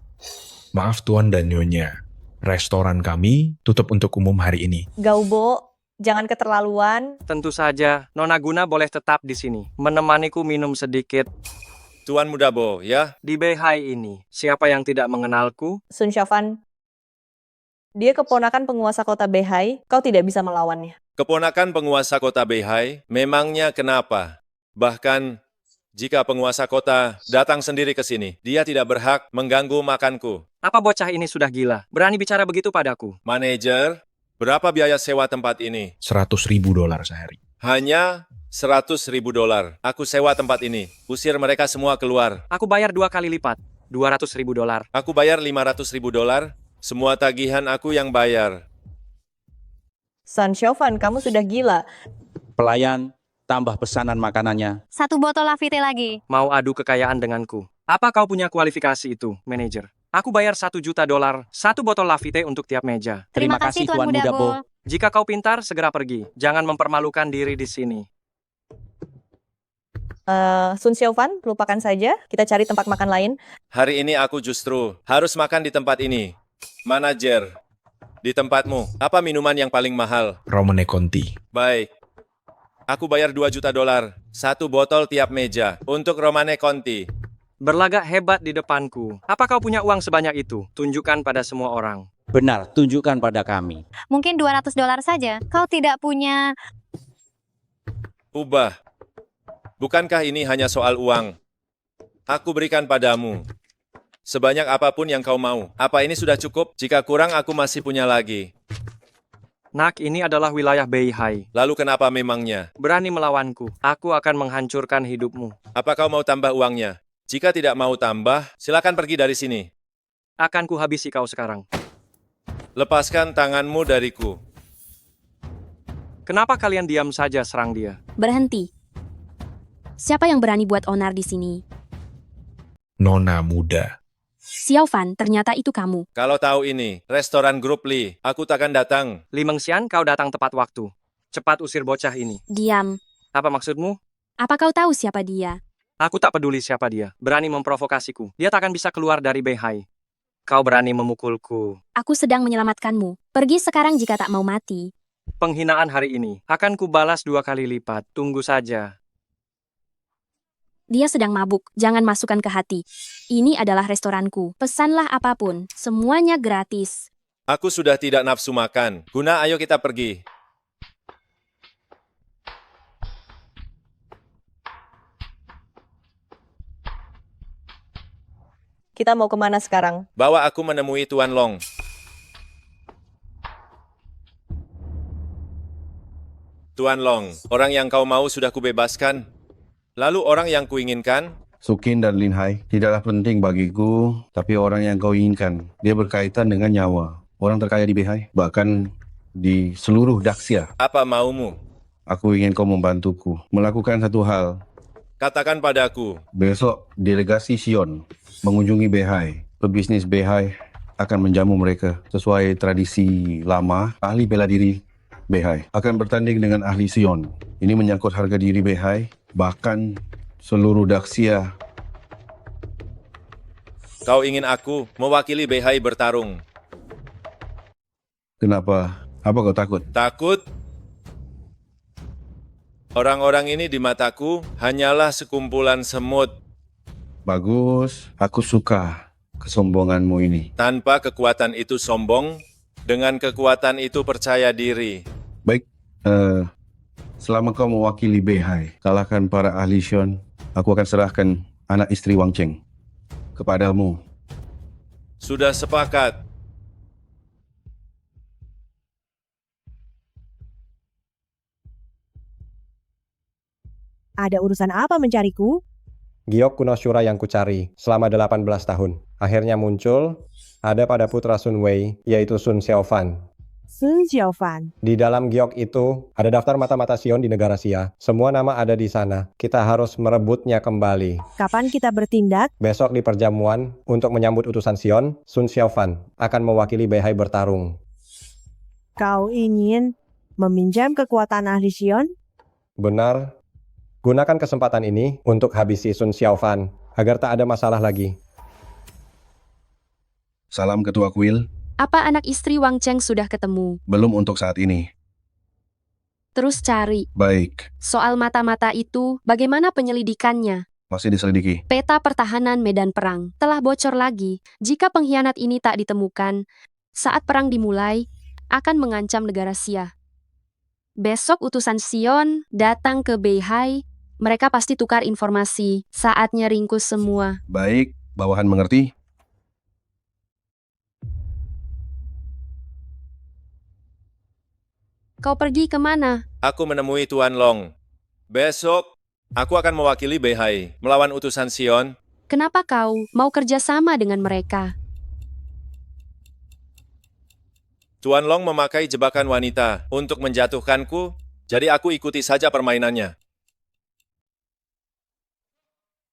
P: Maaf Tuan dan Nyonya, restoran kami tutup untuk umum hari ini.
J: Gaubo, jangan keterlaluan.
L: Tentu saja, Nona Guna boleh tetap di sini, menemaniku minum sedikit.
E: Tuan Muda Bo, ya?
L: Di Beihai ini, siapa yang tidak mengenalku?
J: Sun Xiaofan. Dia keponakan penguasa kota Beihai, kau tidak bisa melawannya.
E: Keponakan penguasa kota Beihai, memangnya kenapa? Bahkan, jika penguasa kota datang sendiri ke sini, dia tidak berhak mengganggu makanku.
L: Apa bocah ini sudah gila? Berani bicara begitu padaku?
E: Manajer, berapa biaya sewa tempat ini?
P: $100.000 sehari.
E: Hanya $100.000. Aku sewa tempat ini. Usir mereka semua keluar.
L: Aku bayar 2 kali lipat. $200.000.
E: Aku bayar $500.000. Semua tagihan aku yang bayar.
J: San Xiaofan, kamu sudah gila.
Q: Pelayan, tambah pesanan makanannya.
R: 1 botol Lafite lagi.
L: Mau adu kekayaan denganku? Apa kau punya kualifikasi itu, manajer? Aku bayar $1 juta, 1 botol Lafite untuk tiap meja.
R: Terima kasih Tuan Muda Bo.
L: Jika kau pintar, segera pergi. Jangan mempermalukan diri di sini.
J: Sun Xiaofan, lupakan saja. Kita cari tempat makan lain.
E: Hari ini aku justru harus makan di tempat ini. Manajer, di tempatmu, apa minuman yang paling mahal?
P: Romane Conti.
E: Baik. Aku bayar $2 juta, 1 botol tiap meja untuk Romane Conti.
L: Berlagak hebat di depanku. Apa kau punya uang sebanyak itu? Tunjukkan pada semua orang.
Q: Benar, tunjukkan pada kami.
R: Mungkin $200 saja. Kau tidak punya...
E: Ubah. Bukankah ini hanya soal uang? Aku berikan padamu. Sebanyak apapun yang kau mau. Apa ini sudah cukup? Jika kurang, aku masih punya lagi.
L: Nak, ini adalah wilayah Beihai.
E: Lalu kenapa memangnya?
L: Berani melawanku, aku akan menghancurkan hidupmu.
E: Apa kau mau tambah uangnya? Jika tidak mau tambah, silakan pergi dari sini.
L: Akan kuhabisi kau sekarang.
E: Lepaskan tanganmu dariku.
L: Kenapa kalian diam saja serang dia?
F: Berhenti. Siapa yang berani buat onar di sini?
P: Nona muda.
F: Xiaofan, ternyata itu kamu.
E: Kalau tahu ini, restoran grup Li, aku takkan datang.
L: Li Mengxian, kau datang tepat waktu. Cepat usir bocah ini.
F: Diam.
L: Apa maksudmu?
F: Apa kau tahu siapa dia?
L: Aku tak peduli siapa dia. Berani memprovokasiku. Dia takkan bisa keluar dari Beihai. Kau berani memukulku.
F: Aku sedang menyelamatkanmu. Pergi sekarang jika tak mau mati.
L: Penghinaan hari ini akan kubalas 2 kali lipat. Tunggu saja.
F: Dia sedang mabuk, jangan masukkan ke hati. Ini adalah restoranku. Pesanlah apapun, semuanya gratis.
E: Aku sudah tidak nafsu makan. Guna, ayo kita pergi.
J: Kita mau kemana sekarang?
E: Bawa aku menemui Tuan Long. Tuan Long, orang yang kau mau sudah kubebaskan. Lalu orang yang kuinginkan?
C: Sukin dan Lin Hai tidaklah penting bagiku, tapi orang yang kau inginkan. Dia berkaitan dengan nyawa. Orang terkaya di Beihai, bahkan di seluruh Daxia.
E: Apa maumu?
C: Aku ingin kau membantuku melakukan satu hal.
E: Katakan padaku.
C: Besok delegasi Sion mengunjungi Beihai. Pebisnis Beihai akan menjamu mereka sesuai tradisi lama. Ahli bela diri Beihai akan bertanding dengan ahli Sion. Ini menyangkut harga diri Beihai, bahkan seluruh Daxia.
E: Kau ingin aku mewakili Beihai bertarung.
C: Kenapa? Apa kau takut?
E: Takut? Orang-orang ini di mataku hanyalah sekumpulan semut.
C: Bagus, aku suka kesombonganmu ini.
E: Tanpa kekuatan itu sombong, dengan kekuatan itu percaya diri.
C: Baik, selama kau mewakili Beihai, kalahkan para ahli Sion, aku akan serahkan anak istri Wang Cheng kepadamu.
E: Sudah sepakat.
S: Ada urusan apa mencariku?
I: Giok kuno Shura yang kucari selama 18 tahun. Akhirnya muncul, ada pada putra Sun Wei, yaitu Sun Xiaofan.
S: Sun Xiaofan.
I: Di dalam giok itu, ada daftar mata-mata Sion di negara Xia. Semua nama ada di sana. Kita harus merebutnya kembali.
S: Kapan kita bertindak?
I: Besok di perjamuan, untuk menyambut utusan Sion, Sun Xiaofan akan mewakili Beihai bertarung.
S: Kau ingin meminjam kekuatan ahli Sion?
I: Benar. Gunakan kesempatan ini untuk habisi Sun Xiaofan, agar tak ada masalah lagi.
C: Salam Ketua Kuil.
F: Apa anak istri Wang Cheng sudah ketemu?
C: Belum untuk saat ini.
F: Terus cari.
C: Baik,
F: Soal mata-mata itu, bagaimana penyelidikannya?
C: masih diselidiki.
F: Peta pertahanan medan perang telah bocor lagi. Jika pengkhianat ini tak ditemukan, saat perang dimulai, akan mengancam negara Xia. Besok utusan Sion datang ke Beihai. Mereka pasti tukar informasi. Saatnya ringkus semua.
C: Baik, bawahan mengerti?
F: Kau pergi kemana?
E: Aku menemui Tuan Long. Besok, aku akan mewakili Beihai melawan utusan Sion.
F: Kenapa kau mau kerjasama dengan mereka?
E: Tuan Long memakai jebakan wanita untuk menjatuhkanku, jadi aku ikuti saja permainannya.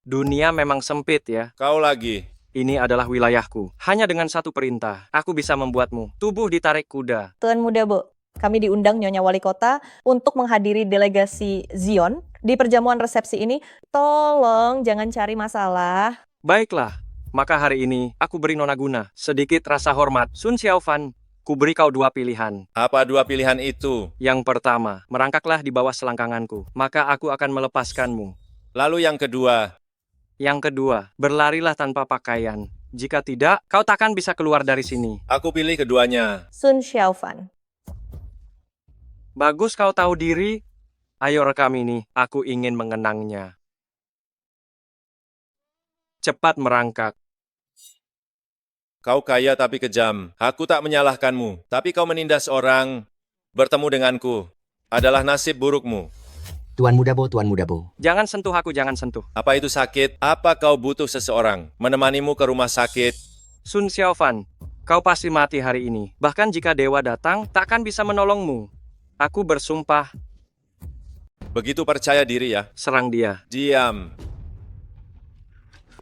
L: Dunia memang sempit ya.
E: Kau lagi.
L: Ini adalah wilayahku. Hanya dengan satu perintah, aku bisa membuatmu tubuh ditarik kuda.
J: Tuan Muda Bo, kami diundang Nyonya Wali Kota untuk menghadiri delegasi Zion di perjamuan resepsi ini. Tolong jangan cari masalah.
L: Baiklah, maka hari ini aku beri Nona Guna sedikit rasa hormat. Sun Xiaofan, ku beri kau 2 pilihan.
E: Apa 2 pilihan itu?
L: Yang pertama, merangkaklah di bawah selangkanganku, maka aku akan melepaskanmu.
E: Lalu yang kedua?
L: Yang kedua, berlarilah tanpa pakaian. Jika tidak, kau takkan bisa keluar dari sini.
E: Aku pilih keduanya.
J: Sun Xiaofan.
L: Bagus kau tahu diri. Ayo rekam ini, aku ingin mengenangnya. cepat merangkak.
E: Kau kaya tapi kejam. Aku tak menyalahkanmu, tapi kau menindas orang. Bertemu denganku adalah nasib burukmu.
T: Tuan Muda Bo, Tuan Muda Bo.
L: Jangan sentuh aku, jangan sentuh.
E: Apa itu sakit? Apa kau butuh seseorang menemanimu ke rumah sakit?
L: Sun Xiaofan, kau pasti mati hari ini. Bahkan jika dewa datang, takkan bisa menolongmu. Aku bersumpah.
E: Begitu percaya diri ya?
L: Serang dia.
E: Diam.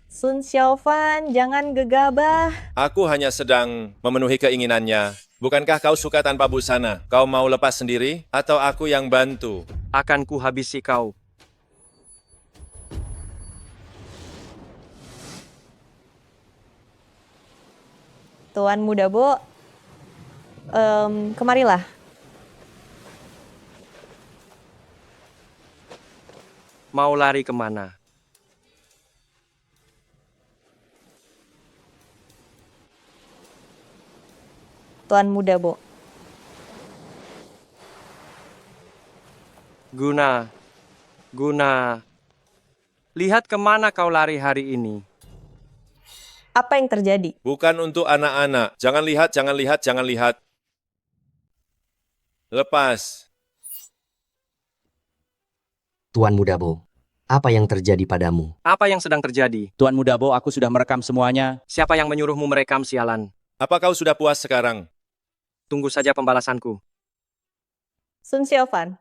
J: Sun Xiaofan, jangan gegabah.
E: Aku hanya sedang memenuhi keinginannya. Bukankah kau suka tanpa busana? Kau mau lepas sendiri atau aku yang bantu?
L: Akan ku habisi kau.
J: Tuan Muda Bo, kemarilah.
L: Mau lari kemana?
J: Tuan Muda Bo.
L: Guna. Lihat kemana kau lari hari ini.
J: Apa yang terjadi?
E: Bukan untuk anak-anak. Jangan lihat, jangan lihat, jangan lihat. Lepas.
T: Tuan Muda Bo, apa yang terjadi padamu?
L: Apa yang sedang terjadi?
Q: Tuan Muda Bo, aku sudah merekam semuanya.
L: Siapa yang menyuruhmu merekam, sialan?
E: Apa kau sudah puas sekarang?
L: Tunggu saja pembalasanku.
J: Sun Xiaofan,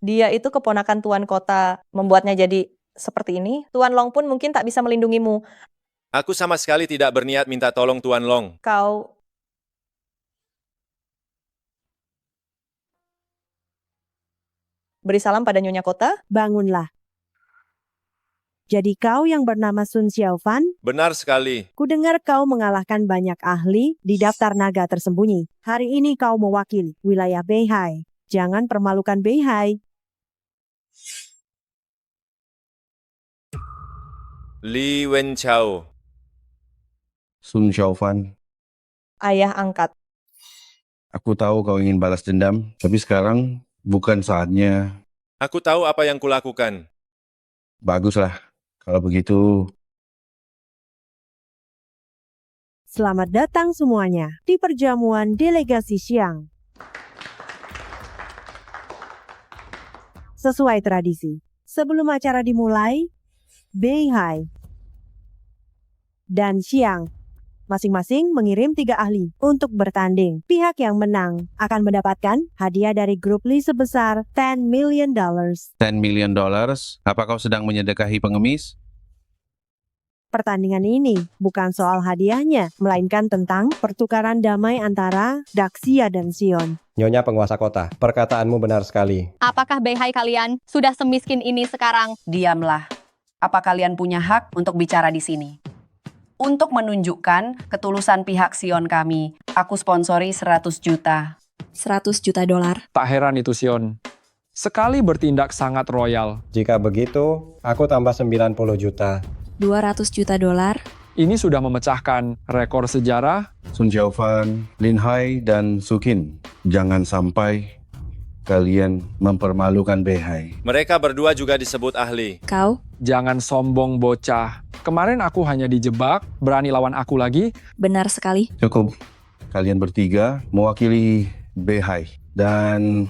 J: dia itu keponakan Tuan Kota, membuatnya jadi seperti ini. Tuan Long pun mungkin tak bisa melindungimu.
E: Aku sama sekali tidak berniat minta tolong Tuan Long.
J: Kau beri salam pada Nyonya Kota.
S: Bangunlah. Jadi kau yang bernama Sun Xiaofan?
E: Benar sekali.
S: Kudengar kau mengalahkan banyak ahli di daftar naga tersembunyi. Hari ini kau mewakili wilayah Beihai. Jangan permalukan Beihai.
E: Li Wenchao.
C: Sun Xiaofan,
J: Ayah angkat.
C: aku tahu kau ingin balas dendam, tapi sekarang bukan saatnya.
E: Aku tahu apa yang kulakukan.
C: Baguslah, kalau begitu.
S: Selamat datang semuanya di perjamuan delegasi siang. Sesuai tradisi, sebelum acara dimulai, Beihai dan Xiang masing-masing mengirim 3 ahli untuk bertanding. Pihak yang menang akan mendapatkan hadiah dari grup Li sebesar $10 million.
C: $10 million? Apa kau sedang menyedekahi pengemis?
S: Pertandingan ini bukan soal hadiahnya, melainkan tentang pertukaran damai antara Daxia dan Sion.
I: Nyonya penguasa kota, perkataanmu benar sekali.
R: Apakah Beihai kalian sudah semiskin ini sekarang?
O: Diamlah. Apa kalian punya hak untuk bicara di sini? Untuk menunjukkan ketulusan pihak Sion kami, aku sponsori 100 juta.
M: $100 juta.
N: Tak heran itu Sion. Sekali bertindak sangat royal.
I: Jika begitu, aku tambah 90 juta.
M: $200 juta.
N: Ini sudah memecahkan rekor sejarah.
C: Sun Xiaofan, Lin Hai, dan Sukin, jangan sampai kalian mempermalukan Beihai.
E: Mereka berdua juga disebut ahli.
M: Kau?
N: Jangan sombong bocah. Kemarin aku hanya dijebak, berani lawan aku lagi.
M: Benar sekali.
C: Cukup. Kalian bertiga mewakili Beihai dan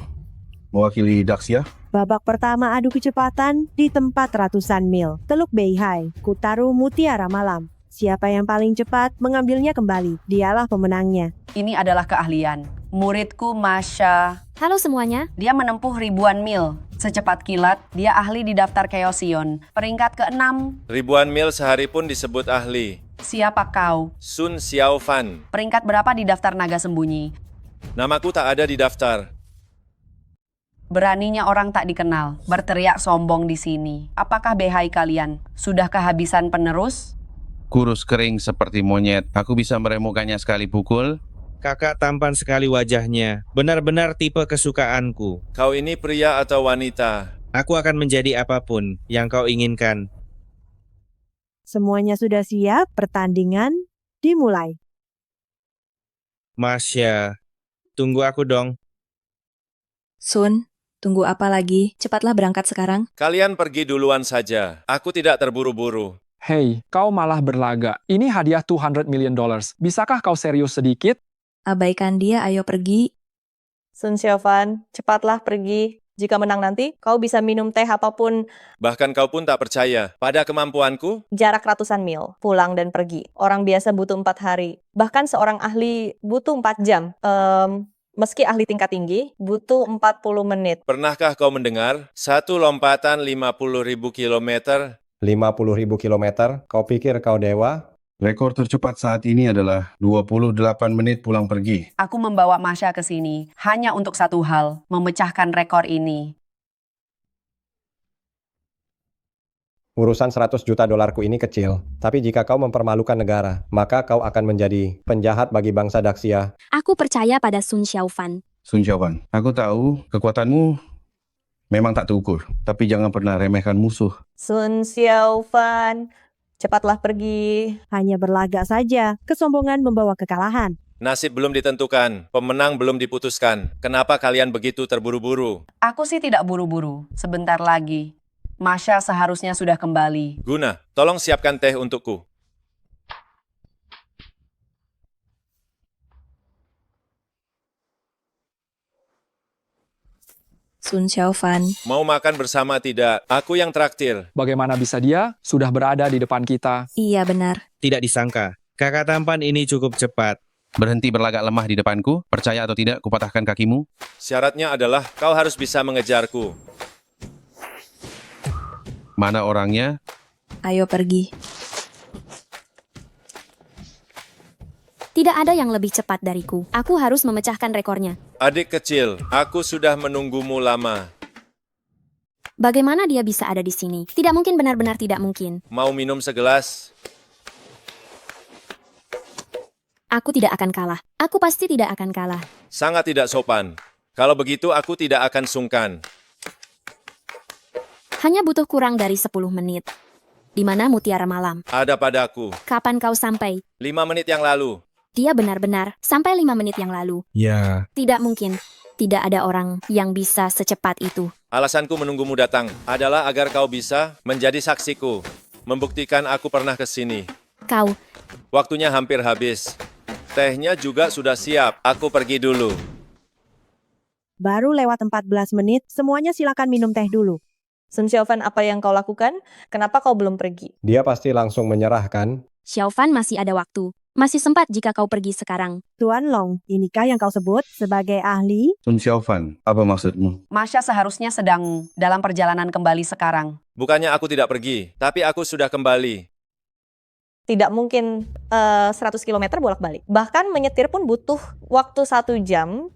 C: mewakili Daxia.
S: Babak pertama adu kecepatan di tempat ratusan mil. Teluk Beihai, Kutaru Mutiara Malam. Siapa yang paling cepat mengambilnya kembali, dialah pemenangnya.
O: Ini adalah keahlian. Muridku Masha.
R: Halo semuanya.
O: Dia menempuh ribuan mil. Secepat kilat, dia ahli di daftar Chaos Sion. Peringkat ke-6.
E: Ribuan mil sehari pun disebut ahli.
O: Siapa kau?
E: Sun Xiaofan.
O: Peringkat berapa di daftar naga sembunyi?
E: Namaku tak ada di daftar.
O: Beraninya orang tak dikenal, berteriak sombong di sini. Apakah Beihai kalian sudah kehabisan penerus?
C: Kurus kering seperti monyet. Aku bisa meremukannya sekali pukul.
G: Kakak tampan sekali wajahnya. Benar-benar tipe kesukaanku.
E: Kau ini pria atau wanita?
G: Aku akan menjadi apapun yang kau inginkan.
S: Semuanya sudah siap, pertandingan dimulai.
G: Masya, tunggu aku dong.
M: Sun, tunggu apa lagi? Cepatlah berangkat sekarang.
E: Kalian pergi duluan saja. Aku tidak terburu-buru.
N: Hei, kau malah berlaga. Ini hadiah $200 million. Bisakah kau serius sedikit?
M: Abaikan dia, ayo pergi.
J: Sun Xiaofan, cepatlah pergi. Jika menang nanti, kau bisa minum teh apapun
E: Bahkan kau pun tak percaya pada kemampuanku.
J: jarak ratusan mil, pulang dan pergi. Orang biasa butuh 4 hari. Bahkan seorang ahli butuh 4 jam. Meski ahli tingkat tinggi, butuh 40 menit.
E: Pernahkah kau mendengar satu lompatan 50.000 kilometer?
I: 50.000 kilometer? Kau pikir kau dewa?
C: Rekor tercepat saat ini adalah 28 menit pulang pergi.
O: Aku membawa Masya ke sini hanya untuk satu hal, memecahkan rekor ini.
I: Urusan 100 juta dolarku ini kecil. Tapi jika kau mempermalukan negara, maka kau akan menjadi penjahat bagi bangsa Daxia.
F: Aku percaya pada Sun Xiaofan.
C: Sun Xiaofan, aku tahu kekuatanmu memang tak terukur. Tapi jangan pernah remehkan musuh.
J: Sun Xiaofan, cepatlah pergi.
S: Hanya berlagak saja, kesombongan membawa kekalahan.
E: Nasib belum ditentukan, pemenang belum diputuskan. Kenapa kalian begitu terburu-buru?
O: Aku sih tidak buru-buru, sebentar lagi. Masya seharusnya sudah kembali.
E: Guna, tolong siapkan teh untukku.
M: Sun Xiaofan,
E: Mau makan bersama tidak? Aku yang traktir.
N: Bagaimana bisa dia sudah berada di depan kita?
M: iya benar.
G: Tidak disangka, kakak tampan ini cukup cepat.
C: Berhenti berlagak lemah di depanku. Percaya atau tidak, kupatahkan kakimu.
E: Syaratnya adalah kau harus bisa mengejarku.
C: Mana orangnya?
M: Ayo pergi.
F: Tidak ada yang lebih cepat dariku. Aku harus memecahkan rekornya.
E: Adik kecil, aku sudah menunggumu lama.
F: Bagaimana dia bisa ada di sini? Tidak mungkin, benar-benar tidak mungkin.
E: Mau minum segelas?
F: Aku tidak akan kalah. Aku pasti tidak akan kalah.
E: Sangat tidak sopan. Kalau begitu aku tidak akan sungkan.
F: Hanya butuh kurang dari 10 menit. Di mana Mutiara Malam?
E: Ada padaku.
F: Kapan kau sampai?
E: 5 menit yang lalu.
F: Dia benar-benar sampai 5 menit yang lalu.
P: Ya,
F: Tidak mungkin. Tidak ada orang yang bisa secepat itu.
E: Alasanku menunggumu datang adalah agar kau bisa menjadi saksiku. Membuktikan aku pernah ke sini.
F: Kau,
E: Waktunya hampir habis. Tehnya juga sudah siap. Aku pergi dulu.
S: Baru lewat 14 menit, semuanya silakan minum teh dulu.
J: Sun Xiaofan, apa yang kau lakukan? Kenapa kau belum pergi?
I: Dia pasti langsung menyerahkan.
F: Xiaofan masih ada waktu. Masih sempat jika kau pergi sekarang.
S: Tuan Long, inikah yang kau sebut sebagai ahli?
C: Sun Xiaofan, apa maksudmu?
O: Masya seharusnya sedang dalam perjalanan kembali sekarang.
E: Bukannya aku tidak pergi, tapi aku sudah kembali.
J: Tidak mungkin 100 km bolak-balik. Bahkan menyetir pun butuh waktu 1 jam.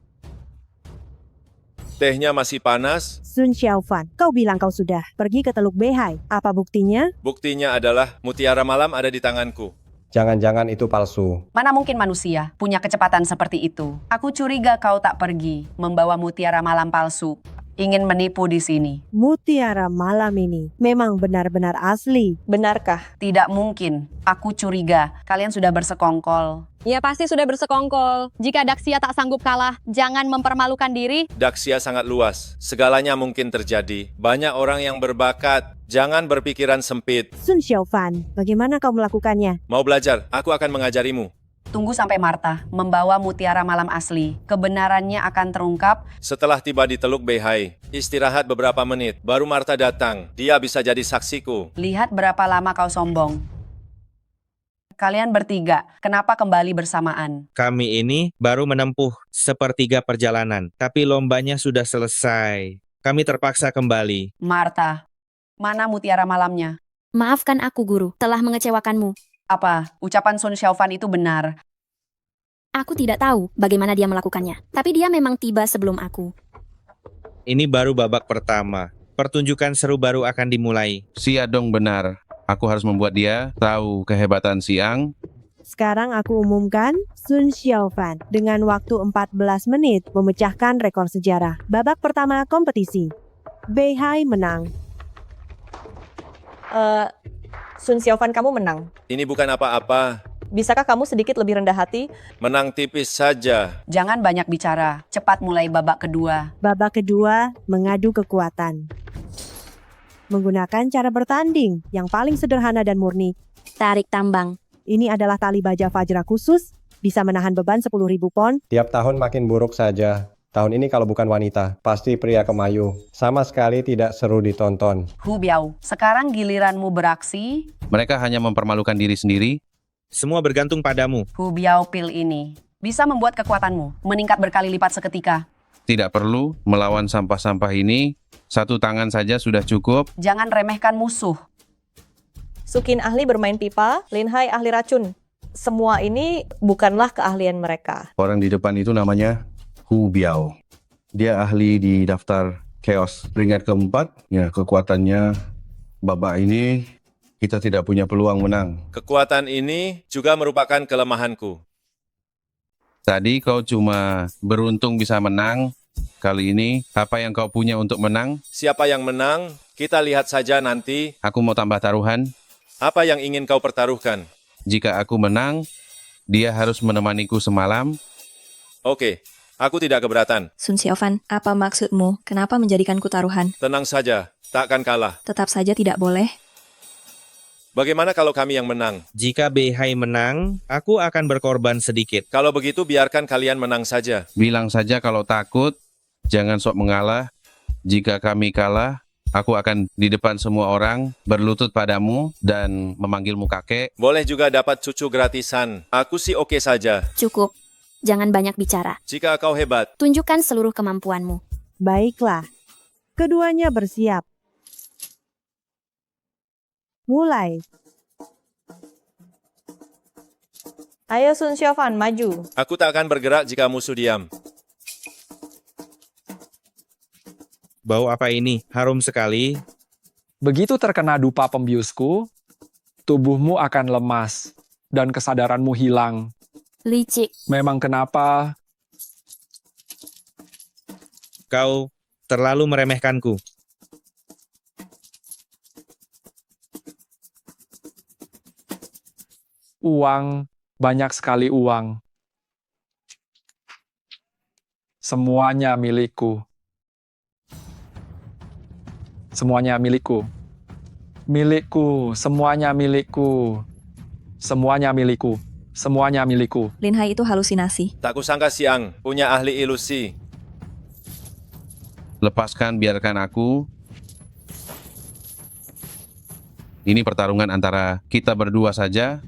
E: Tehnya masih panas.
S: Sun Xiaofan, kau bilang kau sudah pergi ke Teluk Beihai. Apa buktinya?
E: Buktinya adalah Mutiara Malam ada di tanganku.
I: Jangan-jangan itu palsu.
O: Mana mungkin manusia punya kecepatan seperti itu? Aku curiga kau tak pergi, membawa mutiara malam palsu. Ingin menipu di sini.
S: Mutiara Malam ini memang benar-benar asli.
J: Benarkah?
O: Tidak mungkin. Aku curiga kalian sudah bersekongkol.
R: Ya pasti sudah bersekongkol. Jika Daxia tak sanggup kalah, jangan mempermalukan diri.
E: Daxia sangat luas. Segalanya mungkin terjadi. Banyak orang yang berbakat. Jangan berpikiran sempit.
S: Sun Xiaofan, bagaimana kau melakukannya?
E: Mau belajar? Aku akan mengajarimu.
O: Tunggu sampai Marta membawa mutiara malam asli. Kebenarannya akan terungkap.
E: Setelah tiba di Teluk Beihai, istirahat beberapa menit. Baru Marta datang. Dia bisa jadi saksiku.
O: Lihat berapa lama kau sombong. Kalian bertiga, kenapa kembali bersamaan?
G: Kami ini baru menempuh sepertiga perjalanan, tapi lombanya sudah selesai. Kami terpaksa kembali.
O: Marta, mana mutiara malamnya?
F: Maafkan aku, Guru, telah mengecewakanmu.
O: Apa? Ucapan Sun Xiaofan itu benar.
F: Aku tidak tahu bagaimana dia melakukannya, tapi dia memang tiba sebelum aku.
G: Ini baru babak pertama. Pertunjukan seru baru akan dimulai.
C: Sia Dong benar. Aku harus membuat dia tahu kehebatan Siang.
S: Sekarang aku umumkan, Sun Xiaofan dengan waktu 14 menit memecahkan rekor sejarah. Babak pertama kompetisi. Beihai menang.
J: Sun Xiaofan, kamu menang.
E: Ini bukan apa-apa.
J: Bisakah kamu sedikit lebih rendah hati?
E: Menang tipis saja.
O: Jangan banyak bicara. Cepat mulai babak kedua.
S: Babak kedua mengadu kekuatan. menggunakan cara bertanding yang paling sederhana dan murni.
M: Tarik tambang.
S: Ini adalah tali baja Fajra khusus, bisa menahan beban 10.000 pon.
I: Tiap tahun makin buruk saja. Tahun ini kalau bukan wanita, pasti pria kemayu. Sama sekali tidak seru ditonton.
O: Hu Biao, sekarang giliranmu beraksi.
C: Mereka hanya mempermalukan diri sendiri.
G: Semua bergantung padamu.
O: Hu Biao pil ini bisa membuat kekuatanmu meningkat berkali lipat seketika.
C: Tidak perlu melawan sampah-sampah ini. Satu tangan saja sudah cukup.
O: Jangan remehkan musuh.
J: Sukin ahli bermain pipa, Lin Hai ahli racun. Semua ini bukanlah keahlian mereka.
C: Orang di depan itu namanya Hu Biao. Dia ahli di daftar chaos. Peringkat keempat, ya kekuatannya babak ini kita tidak punya peluang menang.
E: Kekuatan ini juga merupakan kelemahanku.
C: Tadi kau cuma beruntung bisa menang. Kali ini, apa yang kau punya untuk menang?
E: Siapa yang menang, kita lihat saja nanti.
C: Aku mau tambah taruhan.
E: Apa yang ingin kau pertaruhkan?
C: Jika aku menang, dia harus menemaniku semalam.
E: Oke, aku tidak keberatan.
M: Sun Xiaofan, apa maksudmu? Kenapa menjadikanku taruhan?
E: Tenang saja, takkan kalah.
M: Tetap saja tidak boleh.
E: Bagaimana kalau kami yang menang?
G: Jika Beihai menang, aku akan berkorban sedikit.
E: Kalau begitu, biarkan kalian menang saja.
C: Bilang saja kalau takut, jangan sok mengalah. Jika kami kalah, aku akan di depan semua orang berlutut padamu dan memanggilmu kakek.
E: Boleh juga dapat cucu gratisan. Aku sih oke saja.
M: Cukup. Jangan banyak bicara.
E: Jika kau hebat,
M: Tunjukkan seluruh kemampuanmu.
S: Baiklah. Keduanya bersiap. Mulai.
J: Ayo Sun Xiaofan, maju.
E: aku tak akan bergerak jika musuh diam.
G: Bau apa ini? Harum sekali.
N: Begitu terkena dupa pembiusku, tubuhmu akan lemas dan kesadaranmu hilang.
M: Licik.
N: Memang kenapa?
G: Kau terlalu meremehkanku.
N: Uang, banyak sekali uang. Semuanya milikku. Semuanya milikku. Milikku, semuanya milikku. Semuanya milikku. Semuanya milikku.
M: Lin Hai itu halusinasi.
E: Tak kusangka Siang punya ahli ilusi.
C: Lepaskan, biarkan aku. Ini pertarungan antara kita berdua saja.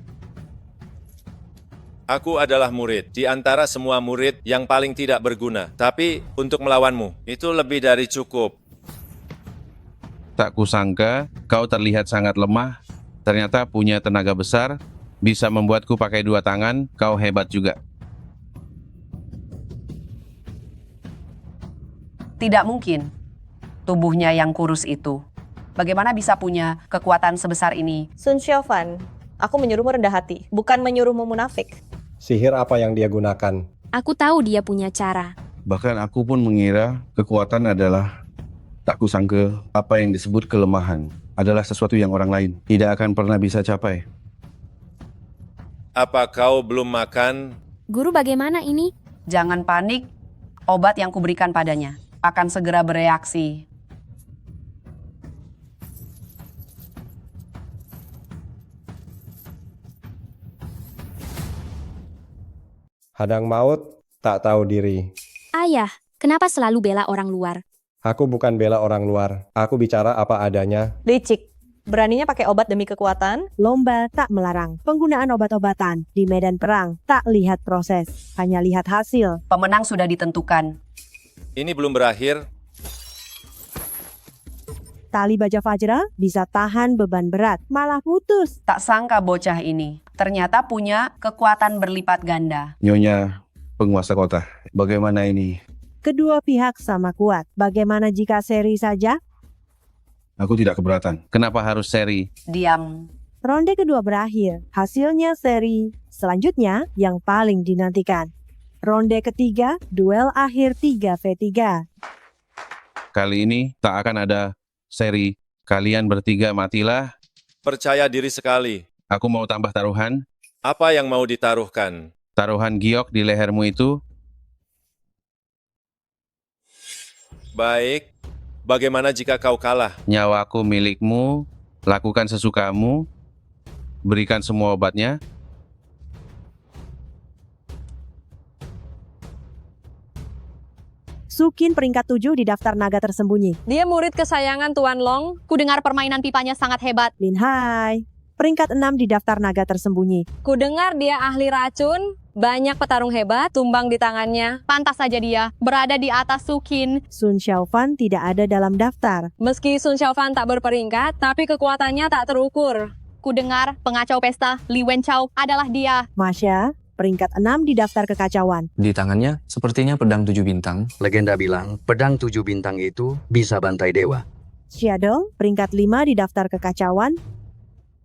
E: Aku adalah murid di antara semua murid yang paling tidak berguna. Tapi untuk melawanmu, itu lebih dari cukup.
C: Tak kusangka kau terlihat sangat lemah. Ternyata punya tenaga besar. Bisa membuatku pakai dua tangan. Kau hebat juga.
O: Tidak mungkin. Tubuhnya yang kurus itu. Bagaimana bisa punya kekuatan sebesar ini?
J: Sun Xiaofan, aku menyuruhmu rendah hati, bukan menyuruhmu munafik.
I: Sihir apa yang dia gunakan?
F: Aku tahu dia punya cara.
C: Bahkan aku pun mengira kekuatan adalah tak kusangka apa yang disebut kelemahan adalah sesuatu yang orang lain tidak akan pernah bisa capai.
E: Apa kau belum makan?
F: Guru bagaimana ini?
O: Jangan panik. Obat yang kuberikan padanya akan segera bereaksi.
I: Hadang maut, tak tahu diri.
F: Ayah, kenapa selalu bela orang luar?
I: Aku bukan bela orang luar. Aku bicara apa adanya.
J: Licik, beraninya pakai obat demi kekuatan?
S: Lomba tak melarang penggunaan obat-obatan. Di medan perang, tak lihat proses, hanya lihat hasil.
O: Pemenang sudah ditentukan.
E: Ini belum berakhir.
S: Tali baja Fajra bisa tahan beban berat, malah putus.
O: Tak sangka bocah ini ternyata punya kekuatan berlipat ganda.
C: Nyonya penguasa kota, bagaimana ini?
S: Kedua pihak sama kuat. Bagaimana jika seri saja?
C: Aku tidak keberatan. Kenapa harus seri?
O: Diam.
S: Ronde kedua berakhir. Hasilnya seri. Selanjutnya yang paling dinantikan. Ronde ketiga, duel akhir 3v3.
C: Kali ini tak akan ada seri. Kalian bertiga matilah.
E: Percaya diri sekali.
C: Aku mau tambah taruhan.
E: Apa yang mau ditaruhkan?
C: Taruhan giok di lehermu itu.
E: Baik, Bagaimana jika kau kalah?
C: Nyawaku milikmu, lakukan sesukamu, berikan semua obatnya.
S: Sukin peringkat 7 di daftar naga tersembunyi.
R: Dia murid kesayangan Tuan Long. Ku dengar permainan pipanya sangat hebat.
S: Lin Hai, peringkat 6 di daftar naga tersembunyi.
R: Ku dengar dia ahli racun. Banyak petarung hebat tumbang di tangannya. Pantas saja dia berada di atas Sukin.
S: Sun Xiaofan tidak ada dalam daftar.
R: Meski Sun Xiaofan tak berperingkat, tapi kekuatannya tak terukur. Ku dengar pengacau pesta Li Wenchao adalah dia.
S: Masya, peringkat 6 di daftar kekacauan.
K: Di tangannya sepertinya pedang 7 bintang.
T: Legenda bilang pedang 7 bintang itu bisa bantai dewa.
S: Shadow, peringkat 5 di daftar kekacauan.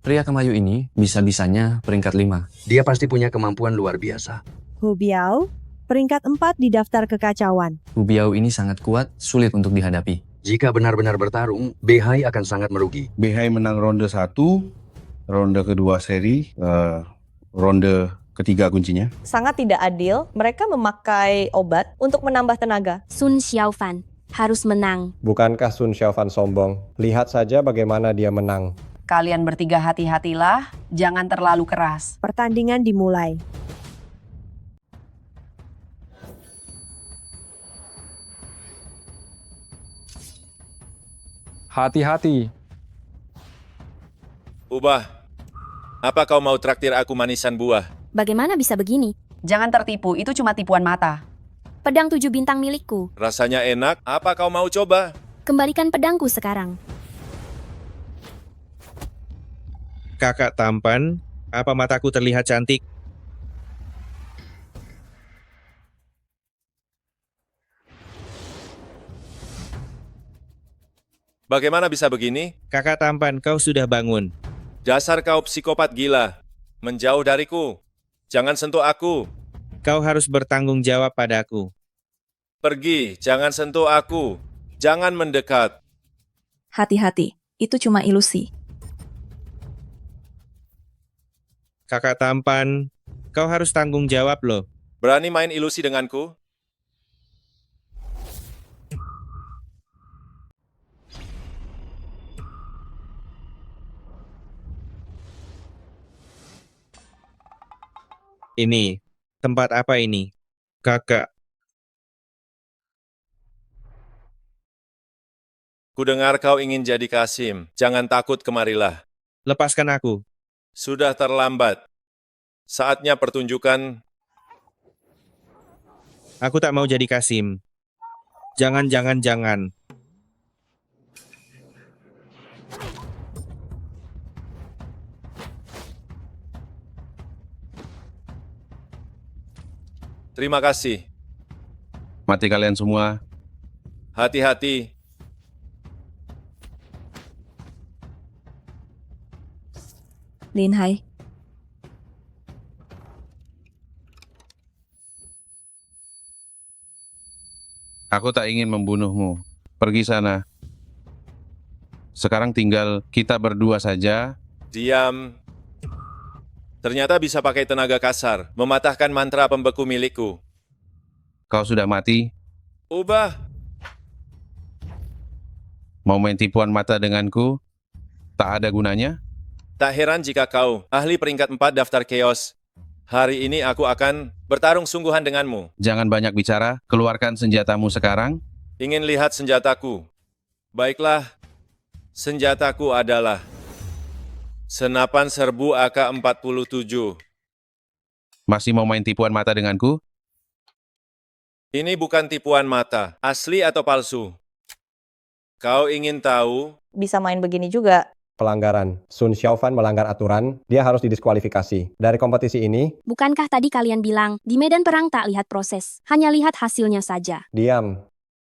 K: Pria kemayu ini bisa-bisanya peringkat 5.
T: Dia pasti punya kemampuan luar biasa.
S: Hu Biao, peringkat 4 di daftar kekacauan.
K: Hu Biao ini sangat kuat, sulit untuk dihadapi.
T: Jika benar-benar bertarung, Beihai akan sangat merugi.
C: Beihai menang ronde 1, ronde kedua seri, ronde ketiga kuncinya.
J: Sangat tidak adil, mereka memakai obat untuk menambah tenaga.
F: Sun Xiaofan harus menang.
I: Bukankah Sun Xiaofan sombong? Lihat saja bagaimana dia menang.
O: Kalian bertiga hati-hatilah, jangan terlalu keras.
S: Pertandingan dimulai.
N: Hati-hati.
E: Ubah, apa kau mau traktir aku manisan buah?
F: Bagaimana bisa begini?
O: Jangan tertipu, itu cuma tipuan mata.
F: Pedang 7 bintang milikku.
E: Rasanya enak, apa kau mau coba?
F: Kembalikan pedangku sekarang.
G: Kakak tampan, apa mataku terlihat cantik?
E: Bagaimana bisa begini?
G: Kakak tampan, kau sudah bangun.
E: Dasar kau psikopat gila. Menjauh dariku. Jangan sentuh aku.
G: Kau harus bertanggung jawab padaku.
E: Pergi, jangan sentuh aku. Jangan mendekat.
M: Hati-hati, itu cuma ilusi.
G: Kakak tampan, kau harus tanggung jawab loh.
E: Berani main ilusi denganku?
G: Ini, tempat apa ini? Kakak,
E: Kudengar kau ingin jadi Kasim. Jangan takut, kemarilah.
G: lepaskan aku.
E: Sudah terlambat. Saatnya pertunjukan.
G: Aku tak mau jadi Kasim. Jangan.
E: Terima kasih.
C: Mati kalian semua.
E: Hati-hati.
M: Lin Hai,
C: Aku tak ingin membunuhmu. Pergi sana. Sekarang tinggal kita berdua saja.
E: Diam. Ternyata bisa pakai tenaga kasar. Mematahkan mantra pembeku milikku.
C: Kau sudah mati.
E: Ubah.
C: Mau main tipuan mata denganku? Tak ada gunanya.
E: Tak heran jika kau, ahli peringkat 4 daftar Chaos. Hari ini aku akan bertarung sungguhan denganmu.
C: Jangan banyak bicara. Keluarkan senjatamu sekarang.
E: Ingin lihat senjataku? Baiklah, senjataku adalah senapan serbu AK-47.
C: Masih mau main tipuan mata denganku?
E: Ini bukan tipuan mata, asli atau palsu. Kau ingin tahu?
J: Bisa main begini juga.
I: Pelanggaran. Sun Xiaofan melanggar aturan, dia harus didiskualifikasi. Dari kompetisi ini,
F: Bukankah tadi kalian bilang, di medan perang tak lihat proses, hanya lihat hasilnya saja?
I: diam.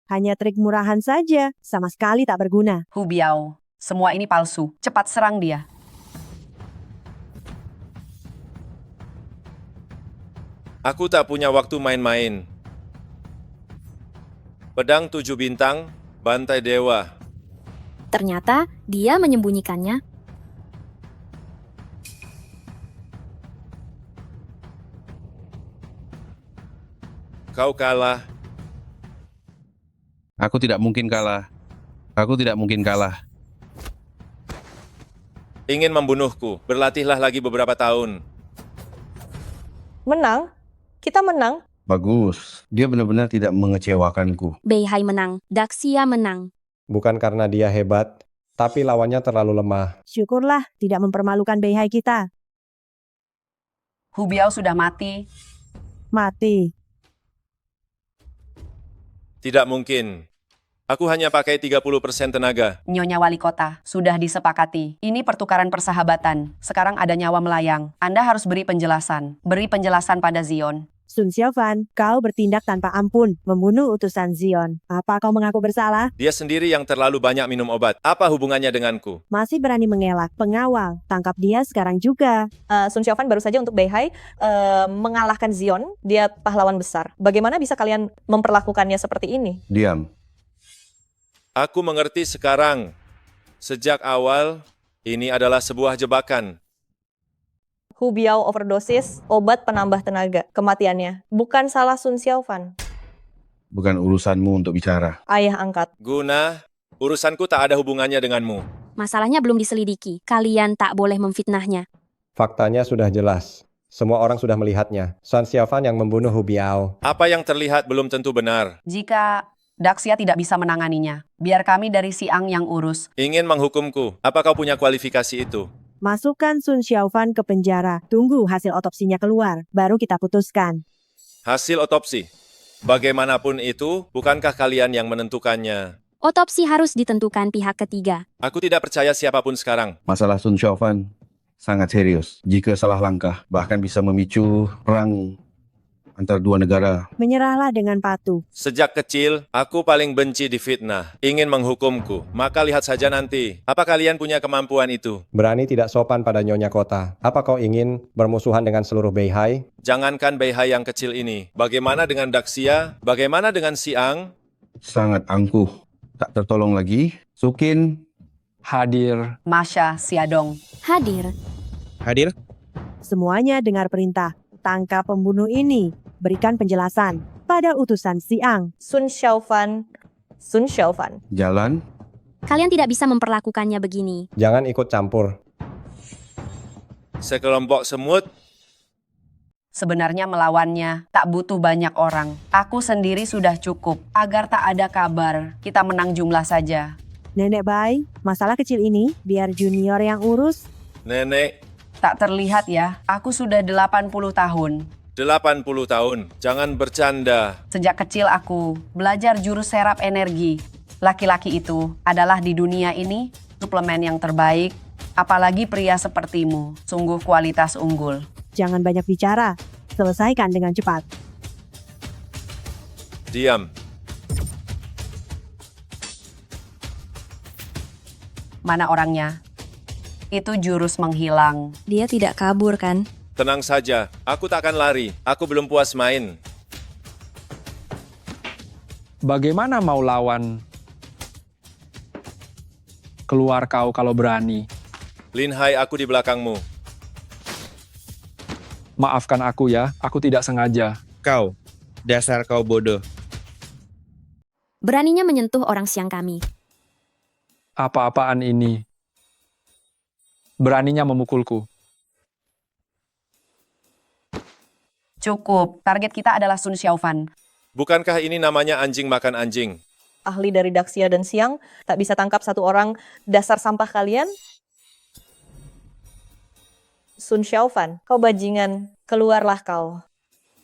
S: Hanya trik murahan saja, sama sekali tak berguna.
O: Hu Biao, semua ini palsu. Cepat serang dia.
E: Aku tak punya waktu main-main. Pedang 7 bintang, bantai dewa.
F: Ternyata, dia menyembunyikannya.
E: Kau kalah.
C: Aku tidak mungkin kalah. Aku tidak mungkin kalah.
E: Ingin membunuhku. Berlatihlah lagi beberapa tahun.
J: Menang? Kita menang?
C: Bagus. Dia benar-benar tidak mengecewakanku.
F: Beihai menang, Daxia menang.
I: Bukan karena dia hebat, tapi lawannya terlalu lemah.
S: Syukurlah tidak mempermalukan Beihai kita.
O: Hu Biao sudah mati.
S: Mati.
E: Tidak mungkin. Aku hanya pakai 30% tenaga.
O: Nyonya Wali Kota, sudah disepakati. Ini pertukaran persahabatan. Sekarang ada nyawa melayang. Anda harus beri penjelasan. Beri penjelasan pada Zion.
S: Sun Xiaofan, kau bertindak tanpa ampun, membunuh utusan Zion. Apa kau mengaku bersalah?
E: Dia sendiri yang terlalu banyak minum obat. Apa hubungannya denganku?
S: Masih berani mengelak. Pengawal, tangkap dia sekarang juga.
J: Sun Xiaofan baru saja untuk Beihai mengalahkan Zion. Dia pahlawan besar. Bagaimana bisa kalian memperlakukannya seperti ini?
C: Diam.
E: Aku mengerti sekarang. Sejak awal, ini adalah sebuah jebakan.
J: Hu Biao overdosis, obat penambah tenaga, kematiannya. Bukan salah Sun Xiaofan.
C: Bukan urusanmu untuk bicara.
J: Ayah angkat.
E: Guna, urusanku tak ada hubungannya denganmu.
F: Masalahnya belum diselidiki. Kalian tak boleh memfitnahnya.
I: Faktanya sudah jelas. Semua orang sudah melihatnya. Sun Xiaofan yang membunuh Hu Biao.
E: Apa yang terlihat belum tentu benar.
O: Jika Daxia tidak bisa menanganinya, biar kami dari Siang yang urus.
E: Ingin menghukumku. Apa kau punya kualifikasi itu?
S: Masukkan Sun Xiaofan ke penjara. Tunggu hasil otopsinya keluar, baru kita putuskan.
E: Hasil otopsi. Bagaimanapun itu, bukankah kalian yang menentukannya?
F: Otopsi harus ditentukan pihak ketiga.
E: Aku tidak percaya siapapun sekarang.
C: Masalah Sun Xiaofan sangat serius. Jika salah langkah, bahkan bisa memicu perang antar dua negara.
S: Menyerahlah dengan patuh.
E: Sejak kecil, aku paling benci difitnah. Ingin menghukumku. Maka lihat saja nanti. Apa kalian punya kemampuan itu?
I: Berani tidak sopan pada Nyonya Kota. Apa kau ingin bermusuhan dengan seluruh Beihai?
E: Jangankan Beihai yang kecil ini. Bagaimana dengan Daxia? Bagaimana dengan Siang?
C: Sangat angkuh. Tak tertolong lagi. Sukin.
N: Hadir.
O: Masya, Siadong.
F: Hadir.
G: Hadir?
S: Semuanya dengar perintah. Tangkap pembunuh ini. Berikan penjelasan pada utusan Siang.
J: Sun Xiaofan. Sun Xiaofan.
C: Jalan.
F: Kalian tidak bisa memperlakukannya begini.
I: Jangan ikut campur.
E: Sekelompok semut.
O: Sebenarnya melawannya tak butuh banyak orang. Aku sendiri sudah cukup. Agar tak ada kabar, kita menang jumlah saja.
S: Nenek Bai, masalah kecil ini biar junior yang urus.
E: Nenek.
O: Tak terlihat ya, aku sudah 80 tahun.
E: 80 tahun. Jangan bercanda.
O: Sejak kecil aku belajar jurus serap energi. Laki-laki itu adalah di dunia ini suplemen yang terbaik. Apalagi pria sepertimu, sungguh kualitas unggul.
S: Jangan banyak bicara. Selesaikan dengan cepat.
E: Diam.
O: Mana orangnya? Itu jurus menghilang.
M: Dia tidak kabur kan?
E: Tenang saja, aku tak akan lari. Aku belum puas main.
N: Bagaimana mau lawan? Keluar kau kalau berani.
E: Lin Hai, aku di belakangmu.
N: Maafkan aku ya, aku tidak sengaja.
G: Kau, dasar kau bodoh.
F: Beraninya menyentuh orang Siang kami.
N: Apa-apaan ini? Beraninya memukulku.
O: Cukup, target kita adalah Sun Xiaofan.
E: Bukankah ini namanya anjing makan anjing?
J: Ahli dari Daxia dan Siang tak bisa tangkap satu orang, dasar sampah kalian. Sun Xiaofan, kau bajingan, keluarlah kau.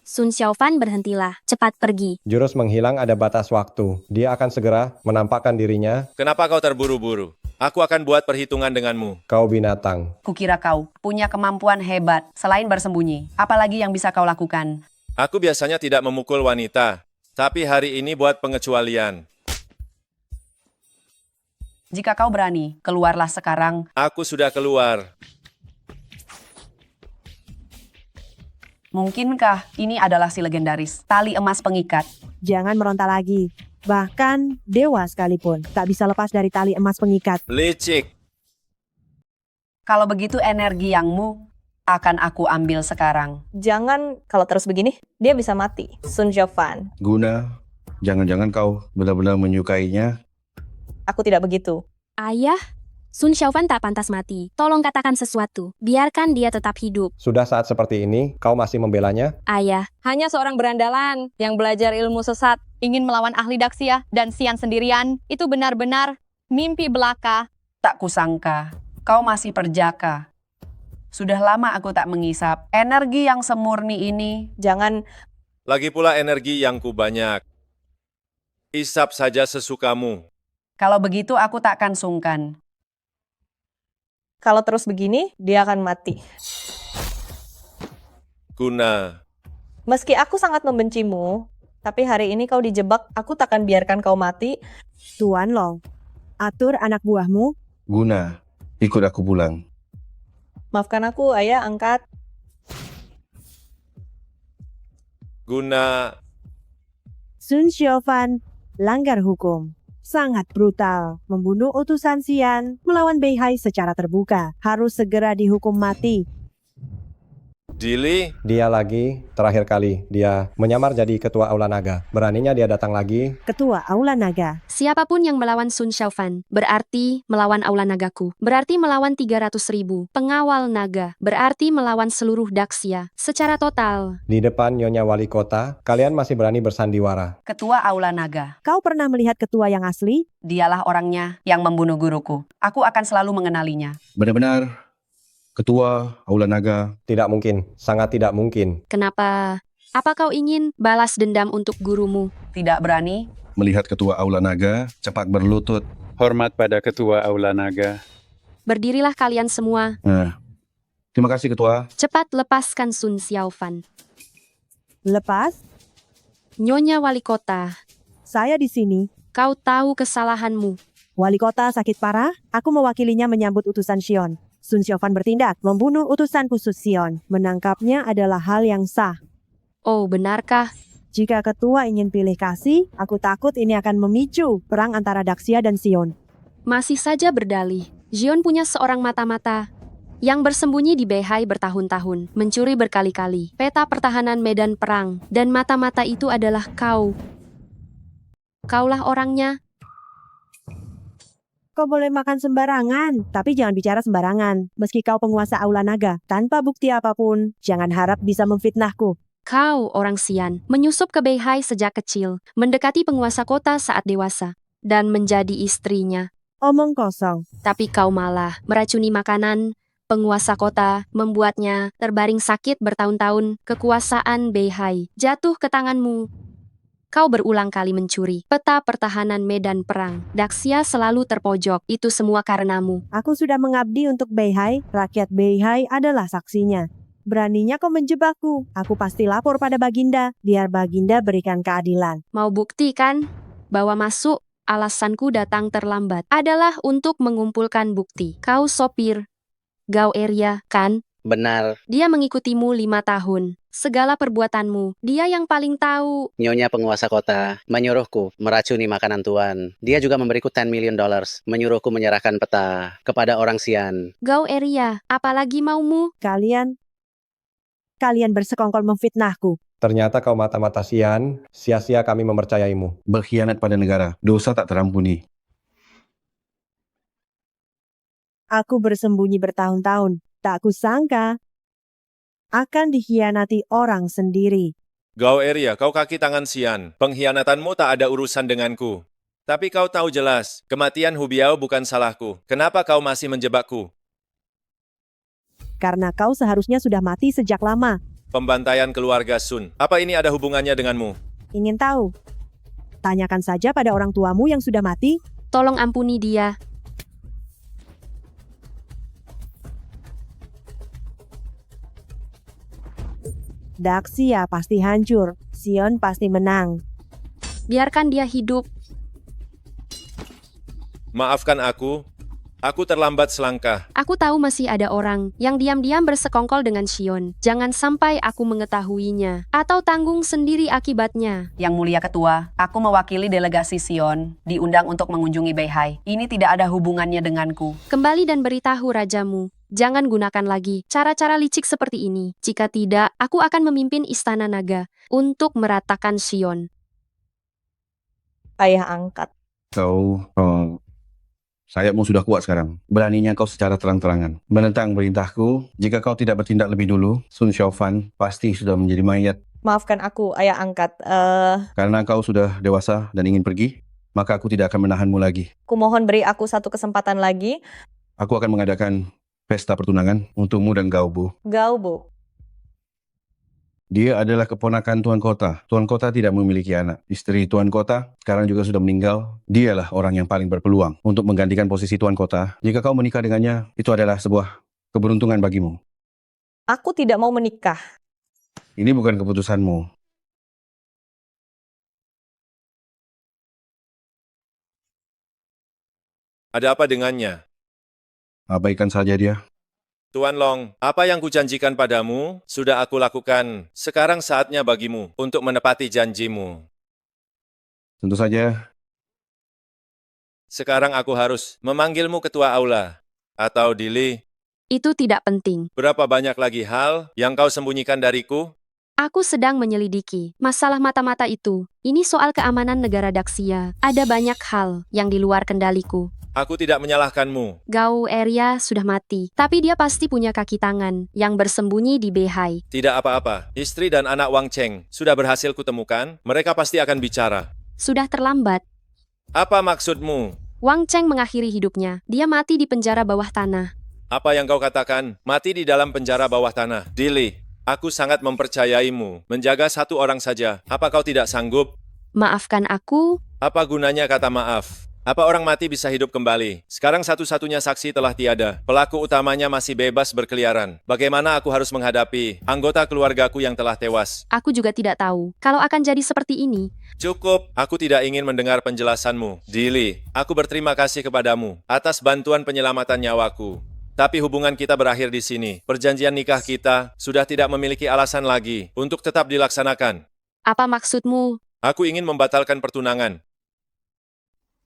F: Sun Xiaofan berhentilah, cepat pergi.
I: Jurus menghilang ada batas waktu. Dia akan segera menampakkan dirinya.
E: Kenapa kau terburu-buru? Aku akan buat perhitungan denganmu.
I: Kau binatang.
O: Kukira kau punya kemampuan hebat selain bersembunyi. Apalagi yang bisa kau lakukan?
E: Aku biasanya tidak memukul wanita, tapi hari ini buat pengecualian.
O: Jika kau berani, keluarlah sekarang.
E: Aku sudah keluar.
O: Mungkinkah ini adalah si legendaris tali emas pengikat?
S: Jangan meronta lagi. Bahkan dewa sekalipun tak bisa lepas dari tali emas pengikat.
E: Licik.
O: Kalau begitu energi yangmu akan aku ambil sekarang.
J: Jangan, kalau terus begini, dia bisa mati. Sun Xiaofan.
C: Guna, jangan-jangan kau benar-benar menyukainya.
J: Aku tidak begitu.
F: Ayah, Sun Xiaofan tak pantas mati. Tolong katakan sesuatu. Biarkan dia tetap hidup.
I: Sudah saat seperti ini, kau masih membelanya?
F: Ayah,
R: Hanya seorang berandalan yang belajar ilmu sesat, ingin melawan ahli Daxia dan Xian sendirian. Itu benar-benar mimpi belaka.
O: Tak kusangka, kau masih perjaka. Sudah lama aku tak mengisap. Energi yang semurni ini.
J: Jangan.
E: Lagi pula energi yang ku banyak. Isap saja sesukamu.
O: Kalau begitu aku takkan sungkan.
J: Kalau terus begini, dia akan mati.
E: Guna.
J: Meski aku sangat membencimu, tapi hari ini kau dijebak, aku takkan biarkan kau mati.
S: Tuan Long, atur anak buahmu.
C: Guna, ikut aku pulang.
J: Maafkan aku, ayah, angkat.
E: Guna.
S: Sun Xiaofan langgar hukum. Sangat brutal, membunuh utusan Xian, melawan Beihai secara terbuka. Harus segera dihukum mati.
E: Dili.
I: Dia lagi, terakhir kali, dia menyamar jadi ketua Aula Naga. Beraninya dia datang lagi.
S: Ketua Aula Naga.
F: siapapun yang melawan Sun Xiaofan, berarti melawan Aula Nagaku. Berarti melawan 300.000 pengawal naga. Berarti melawan seluruh Daxia. Secara total.
I: Di depan Nyonya Wali Kota, kalian masih berani bersandiwara.
O: Ketua Aula Naga.
S: Kau pernah melihat ketua yang asli?
O: Dialah orangnya yang membunuh guruku. Aku akan selalu mengenalinya.
C: Benar-benar Ketua Aula Naga.
I: Tidak mungkin, sangat tidak mungkin.
F: Kenapa? Apa kau ingin balas dendam untuk gurumu?
O: Tidak berani.
C: Melihat Ketua Aula Naga, cepat berlutut.
U: Hormat pada Ketua Aula Naga.
F: Berdirilah kalian semua.
C: Terima kasih Ketua.
F: Cepat lepaskan Sun Xiaofan.
S: Lepas?
F: Nyonya Wali Kota.
S: Saya di sini.
F: Kau tahu kesalahanmu.
S: Wali Kota sakit parah, aku mewakilinya menyambut utusan Xion. Sun Xiaofan bertindak, membunuh utusan khusus Xion. Menangkapnya adalah hal yang sah.
F: Oh, benarkah?
S: Jika ketua ingin pilih kasih, aku takut ini akan memicu perang antara Daxia dan Xion.
F: Masih saja berdalih. Xion punya seorang mata-mata yang bersembunyi di Beihai bertahun-tahun, mencuri berkali-kali peta pertahanan medan perang, dan mata-mata itu adalah kau. Kaulah orangnya.
S: Kau boleh makan sembarangan, tapi jangan bicara sembarangan. Meski kau penguasa Aula Naga, tanpa bukti apapun, jangan harap bisa memfitnahku.
F: Kau, orang Xian, menyusup ke Beihai sejak kecil, mendekati penguasa kota saat dewasa, dan menjadi istrinya.
S: Omong kosong.
F: Tapi kau malah meracuni makanan penguasa kota, membuatnya terbaring sakit bertahun-tahun. Kekuasaan Beihai jatuh ke tanganmu. Kau berulang kali mencuri peta pertahanan medan perang. Daxia selalu terpojok. Itu semua karenamu.
S: Aku sudah mengabdi untuk Beihai. Rakyat Beihai adalah saksinya. Beraninya kau menjebakku. Aku pasti lapor pada Baginda, biar Baginda berikan keadilan.
F: Mau bukti kan? Bahwa masuk alasanku datang terlambat adalah untuk mengumpulkan bukti. Kau sopir Gao Eria, kan?
Q: Benar.
F: Dia mengikutimu 5 tahun. Segala perbuatanmu, dia yang paling tahu.
Q: Nyonya penguasa kota menyuruhku meracuni makanan tuan. Dia juga memberiku $10 million, menyuruhku menyerahkan peta kepada orang Xian.
F: Gao Eria, apalagi maumu?
S: Kalian bersekongkol memfitnahku.
I: Ternyata kau mata-mata Xian, sia-sia kami mempercayaimu.
C: Berkhianat pada negara, dosa tak terampuni.
S: Aku bersembunyi bertahun-tahun, tak kusangka akan dikhianati orang sendiri.
E: Gao Eria, kau kaki tangan Xian. Pengkhianatanmu tak ada urusan denganku. Tapi kau tahu jelas, kematian Hu Biao bukan salahku. Kenapa kau masih menjebakku?
S: Karena kau seharusnya sudah mati sejak lama.
E: Pembantaian keluarga Sun. Apa ini ada hubungannya denganmu?
S: Ingin tahu? Tanyakan saja pada orang tuamu yang sudah mati.
F: Tolong ampuni dia.
S: Daxia pasti hancur, Xion pasti menang.
F: Biarkan dia hidup.
E: Maafkan aku terlambat selangkah.
F: Aku tahu masih ada orang yang diam-diam bersekongkol dengan Xion. Jangan sampai aku mengetahuinya, atau tanggung sendiri akibatnya.
O: Yang mulia ketua, aku mewakili delegasi Xion, diundang untuk mengunjungi Beihai. Ini tidak ada hubungannya denganku.
F: Kembali dan beritahu rajamu. Jangan gunakan lagi cara-cara licik seperti ini. Jika tidak, aku akan memimpin Istana Naga untuk meratakan Xion.
J: Ayah angkat.
C: Kau Sayapmu sudah kuat sekarang. Beraninya kau secara terang-terangan menentang perintahku. Jika kau tidak bertindak lebih dulu, Sun Xiaofan pasti sudah menjadi mayat.
J: Maafkan aku, ayah angkat.
C: Karena kau sudah dewasa dan ingin pergi, maka aku tidak akan menahanmu lagi.
J: Kumohon beri aku satu kesempatan lagi.
C: Aku akan mengadakan pesta pertunangan untukmu dan Gaobo.
J: Gaobo.
C: Dia adalah keponakan Tuan Kota. Tuan Kota tidak memiliki anak. Istri Tuan Kota sekarang juga sudah meninggal. Dialah orang yang paling berpeluang untuk menggantikan posisi Tuan Kota. Jika kau menikah dengannya, itu adalah sebuah keberuntungan bagimu.
J: Aku tidak mau menikah.
C: Ini bukan keputusanmu.
E: Ada apa dengannya?
C: Abaikan saja dia.
E: Tuan Long, apa yang kujanjikan padamu sudah aku lakukan. Sekarang saatnya bagimu untuk menepati janjimu.
C: Tentu saja.
E: Sekarang aku harus memanggilmu ketua aula. Atau Dili,
F: Itu tidak penting.
E: berapa banyak lagi hal yang kau sembunyikan dariku?
F: Aku sedang menyelidiki masalah mata-mata itu. Ini soal keamanan negara Daxia. Ada banyak hal yang di luar kendaliku.
E: Aku tidak menyalahkanmu.
F: Gao Eria sudah mati, tapi dia pasti punya kaki tangan yang bersembunyi di Beihai.
E: Tidak apa-apa. Istri dan anak Wang Cheng sudah berhasil kutemukan. Mereka pasti akan bicara.
F: Sudah terlambat.
E: Apa maksudmu?
F: Wang Cheng mengakhiri hidupnya. Dia mati di penjara bawah tanah.
E: Apa yang kau katakan? Mati di dalam penjara bawah tanah. Dili, aku sangat mempercayaimu. Menjaga satu orang saja. Apa kau tidak sanggup?
F: Maafkan aku.
E: Apa gunanya kata maaf? Apa orang mati bisa hidup kembali? Sekarang satu-satunya saksi telah tiada. Pelaku utamanya masih bebas berkeliaran. Bagaimana aku harus menghadapi anggota keluargaku yang telah tewas?
F: Aku juga tidak tahu kalau akan jadi seperti ini.
E: Cukup, aku tidak ingin mendengar penjelasanmu. Dili, aku berterima kasih kepadamu atas bantuan penyelamatan nyawaku. Tapi hubungan kita berakhir di sini. Perjanjian nikah kita sudah tidak memiliki alasan lagi untuk tetap dilaksanakan.
F: Apa maksudmu?
E: Aku ingin membatalkan pertunangan.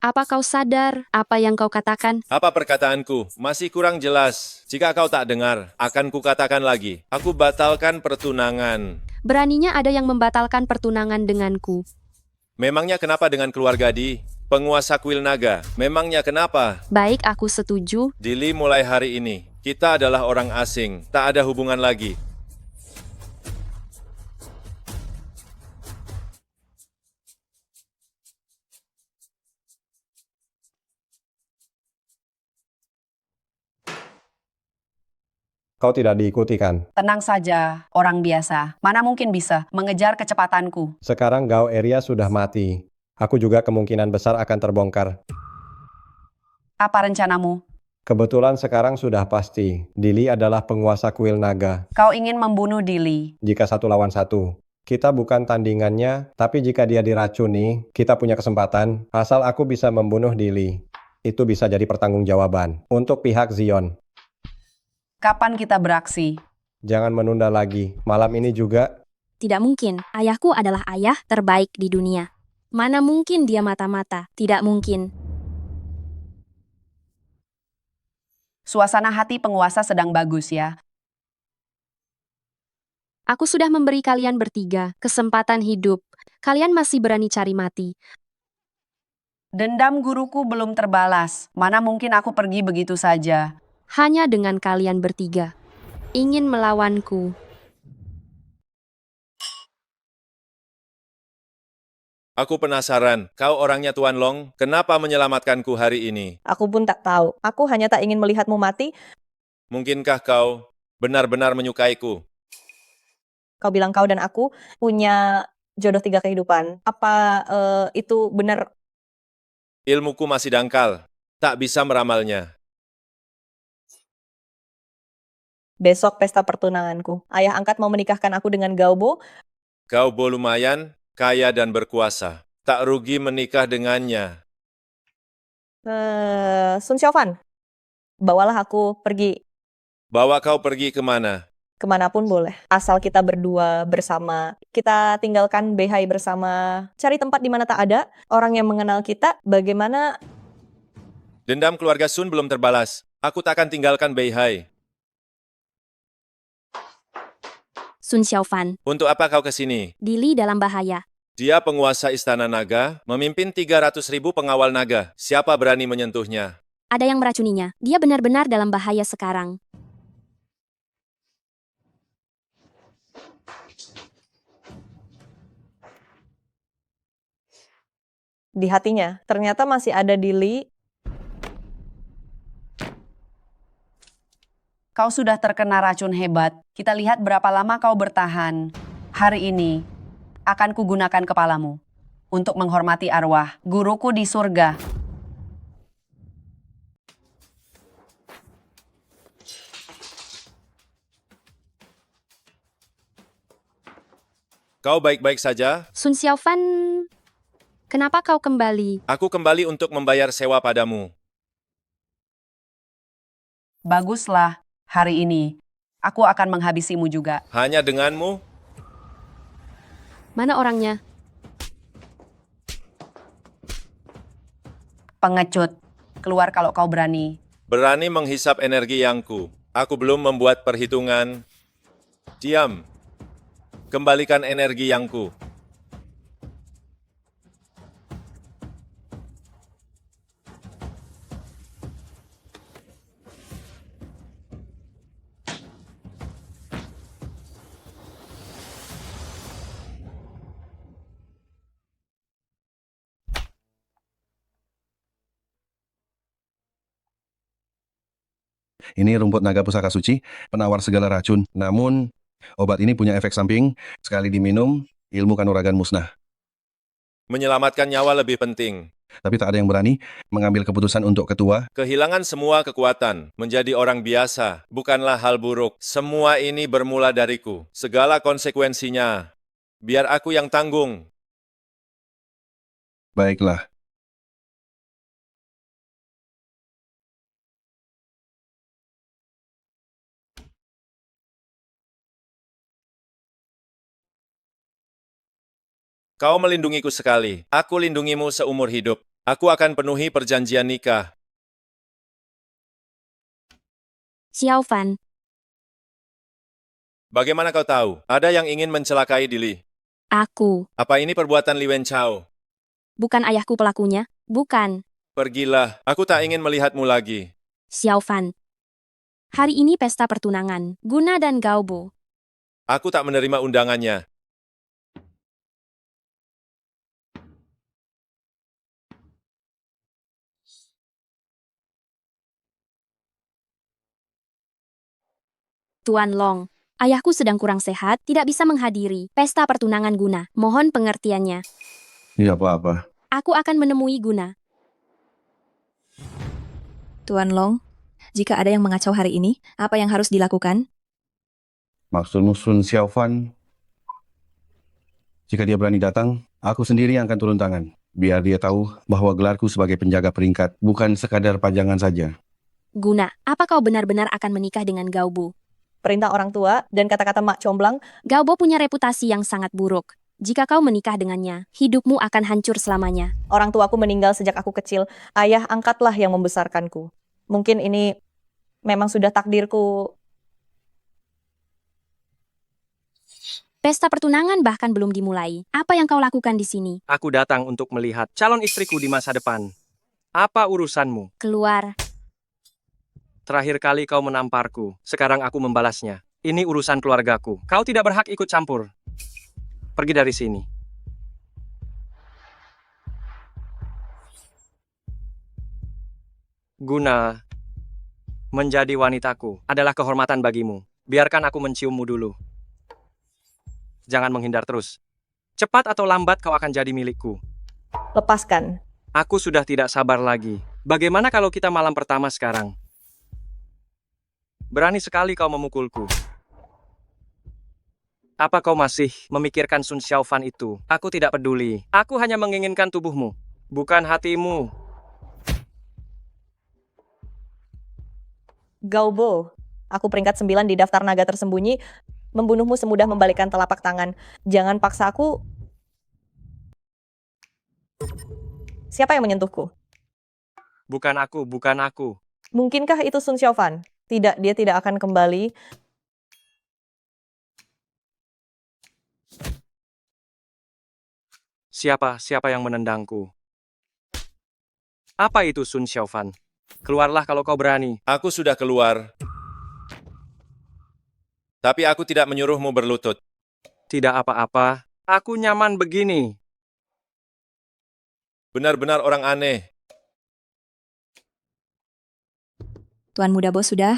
F: Apa kau sadar apa yang kau katakan?
E: Apa perkataanku? Masih kurang jelas. Jika kau tak dengar, akan kukatakan lagi. Aku batalkan pertunangan.
F: Beraninya ada yang membatalkan pertunangan denganku.
E: Memangnya kenapa dengan keluarga Di? Penguasa kuil naga. Memangnya kenapa?
F: Baik, aku setuju.
E: Dili, mulai hari ini, kita adalah orang asing. Tak ada hubungan lagi.
I: Kau tidak diikuti kan?
O: Tenang saja, orang biasa. Mana mungkin bisa mengejar kecepatanku.
I: Sekarang Gao Eria sudah mati. Aku juga kemungkinan besar akan terbongkar.
O: Apa rencanamu?
I: Kebetulan sekarang sudah pasti, Dili adalah penguasa kuil naga.
O: Kau ingin membunuh Dili.
I: Jika 1 lawan 1. Kita bukan tandingannya, tapi jika dia diracuni, kita punya kesempatan. Asal aku bisa membunuh Dili. Itu bisa jadi pertanggungjawaban untuk pihak Zion.
O: Kapan kita beraksi?
I: Jangan menunda lagi. Malam ini juga.
M: Tidak mungkin. Ayahku adalah ayah terbaik di dunia. Mana mungkin dia mata-mata? Tidak mungkin.
O: Suasana hati penguasa sedang bagus ya.
F: Aku sudah memberi kalian bertiga kesempatan hidup. Kalian masih berani cari mati.
O: Dendam guruku belum terbalas. Mana mungkin aku pergi begitu saja.
F: Hanya dengan kalian bertiga. Ingin melawanku.
E: Aku penasaran, kau orangnya Tuan Long, kenapa menyelamatkanku hari ini?
J: Aku pun tak tahu. Aku hanya tak ingin melihatmu mati.
E: Mungkinkah kau benar-benar menyukaiku?
J: Kau bilang kau dan aku punya jodoh 3 kehidupan. Apa itu benar?
E: Ilmuku masih dangkal, tak bisa meramalnya.
J: Besok pesta pertunanganku. Ayah angkat mau menikahkan aku dengan Gaobo.
E: Gaobo lumayan, kaya dan berkuasa. Tak rugi menikah dengannya.
J: Sun Xiaofan, bawalah aku pergi.
E: Bawa kau pergi kemana?
J: Kemanapun boleh. Asal kita berdua bersama. Kita tinggalkan Beihai bersama. Cari tempat di mana tak ada orang yang mengenal kita. Bagaimana?
E: Dendam keluarga Sun belum terbalas. Aku takkan tinggalkan Beihai.
M: Sun Xiaofan,
E: Untuk apa kau ke sini?
M: Dili dalam bahaya.
E: Dia penguasa Istana Naga, memimpin 300.000 pengawal naga. Siapa berani menyentuhnya?
F: Ada yang meracuninya. Dia benar-benar dalam bahaya sekarang.
J: Di hatinya, ternyata masih ada Dili.
O: Kau sudah terkena racun hebat. Kita lihat berapa lama kau bertahan. Hari ini akan kugunakan kepalamu untuk menghormati arwah guruku di surga.
E: Kau baik-baik saja?
F: Sun Xiaofan, kenapa kau kembali?
E: Aku kembali untuk membayar sewa padamu.
O: Baguslah, hari ini aku akan menghabisimu juga.
E: Hanya denganmu?
F: Mana orangnya?
O: Pengecut, keluar kalau kau berani.
E: Berani menghisap energi yangku. Aku belum membuat perhitungan. Diam. Kembalikan energi yangku.
C: Ini rumput naga pusaka suci, penawar segala racun. Namun, obat ini punya efek samping, sekali diminum, ilmu kanuragan musnah.
E: Menyelamatkan nyawa lebih penting.
C: Tapi tak ada yang berani mengambil keputusan untuk ketua.
E: Kehilangan semua kekuatan, menjadi orang biasa, bukanlah hal buruk. Semua ini bermula dariku. Segala konsekuensinya, biar aku yang tanggung.
C: Baiklah.
E: Kau melindungiku sekali. Aku lindungimu seumur hidup. Aku akan penuhi perjanjian nikah.
F: Xiaofan,
E: Bagaimana kau tahu? Ada yang ingin mencelakai Dili.
F: aku.
E: Apa ini perbuatan Li Wenchao?
F: Bukan ayahku pelakunya. Bukan.
E: Pergilah, aku tak ingin melihatmu lagi.
F: Xiaofan. Hari ini pesta pertunangan. Guna dan Gaobo.
E: Aku tak menerima undangannya.
F: Tuan Long, ayahku sedang kurang sehat, tidak bisa menghadiri pesta pertunangan Guna. Mohon pengertiannya.
C: Iya apa-apa.
F: Aku akan menemui Guna.
M: Tuan Long, jika ada yang mengacau hari ini, apa yang harus dilakukan?
C: Maksudmu Sun Xiaofan? Jika dia berani datang, aku sendiri yang akan turun tangan. Biar dia tahu bahwa gelarku sebagai penjaga peringkat bukan sekadar pajangan saja.
F: Guna, apa kau benar-benar akan menikah dengan Gaobo?
J: Perintah orang tua dan kata-kata Mak Comblang.
F: Gaobo punya reputasi yang sangat buruk. Jika kau menikah dengannya, hidupmu akan hancur selamanya.
J: Orang tuaku meninggal sejak aku kecil. Ayah angkatlah yang membesarkanku. Mungkin ini memang sudah takdirku.
F: Pesta pertunangan bahkan belum dimulai. Apa yang kau lakukan di sini?
L: Aku datang untuk melihat calon istriku di masa depan. Apa urusanmu?
F: Keluar.
L: Terakhir kali kau menamparku, sekarang aku membalasnya. Ini urusan keluargaku. Kau tidak berhak ikut campur. Pergi dari sini. Guna menjadi wanitaku adalah kehormatan bagimu. Biarkan aku menciummu dulu. Jangan menghindar terus. Cepat atau lambat kau akan jadi milikku.
J: Lepaskan.
L: Aku sudah tidak sabar lagi. Bagaimana kalau kita malam pertama sekarang? Berani sekali kau memukulku. Apa kau masih memikirkan Sun Xiaofan itu? Aku tidak peduli. Aku hanya menginginkan tubuhmu, bukan hatimu.
J: Gaobo, aku peringkat 9 di daftar naga tersembunyi. Membunuhmu semudah membalikkan telapak tangan. Jangan paksa aku. Siapa yang menyentuhku?
L: Bukan aku, bukan aku.
J: Mungkinkah itu Sun Xiaofan? Tidak, dia tidak akan kembali.
L: Siapa yang menendangku? Apa itu Sun Xiaofan? Keluarlah kalau kau berani.
E: Aku sudah keluar. Tapi aku tidak menyuruhmu berlutut.
L: Tidak apa-apa. Aku nyaman begini.
E: Benar-benar orang aneh.
M: Tuan Muda Bo sudah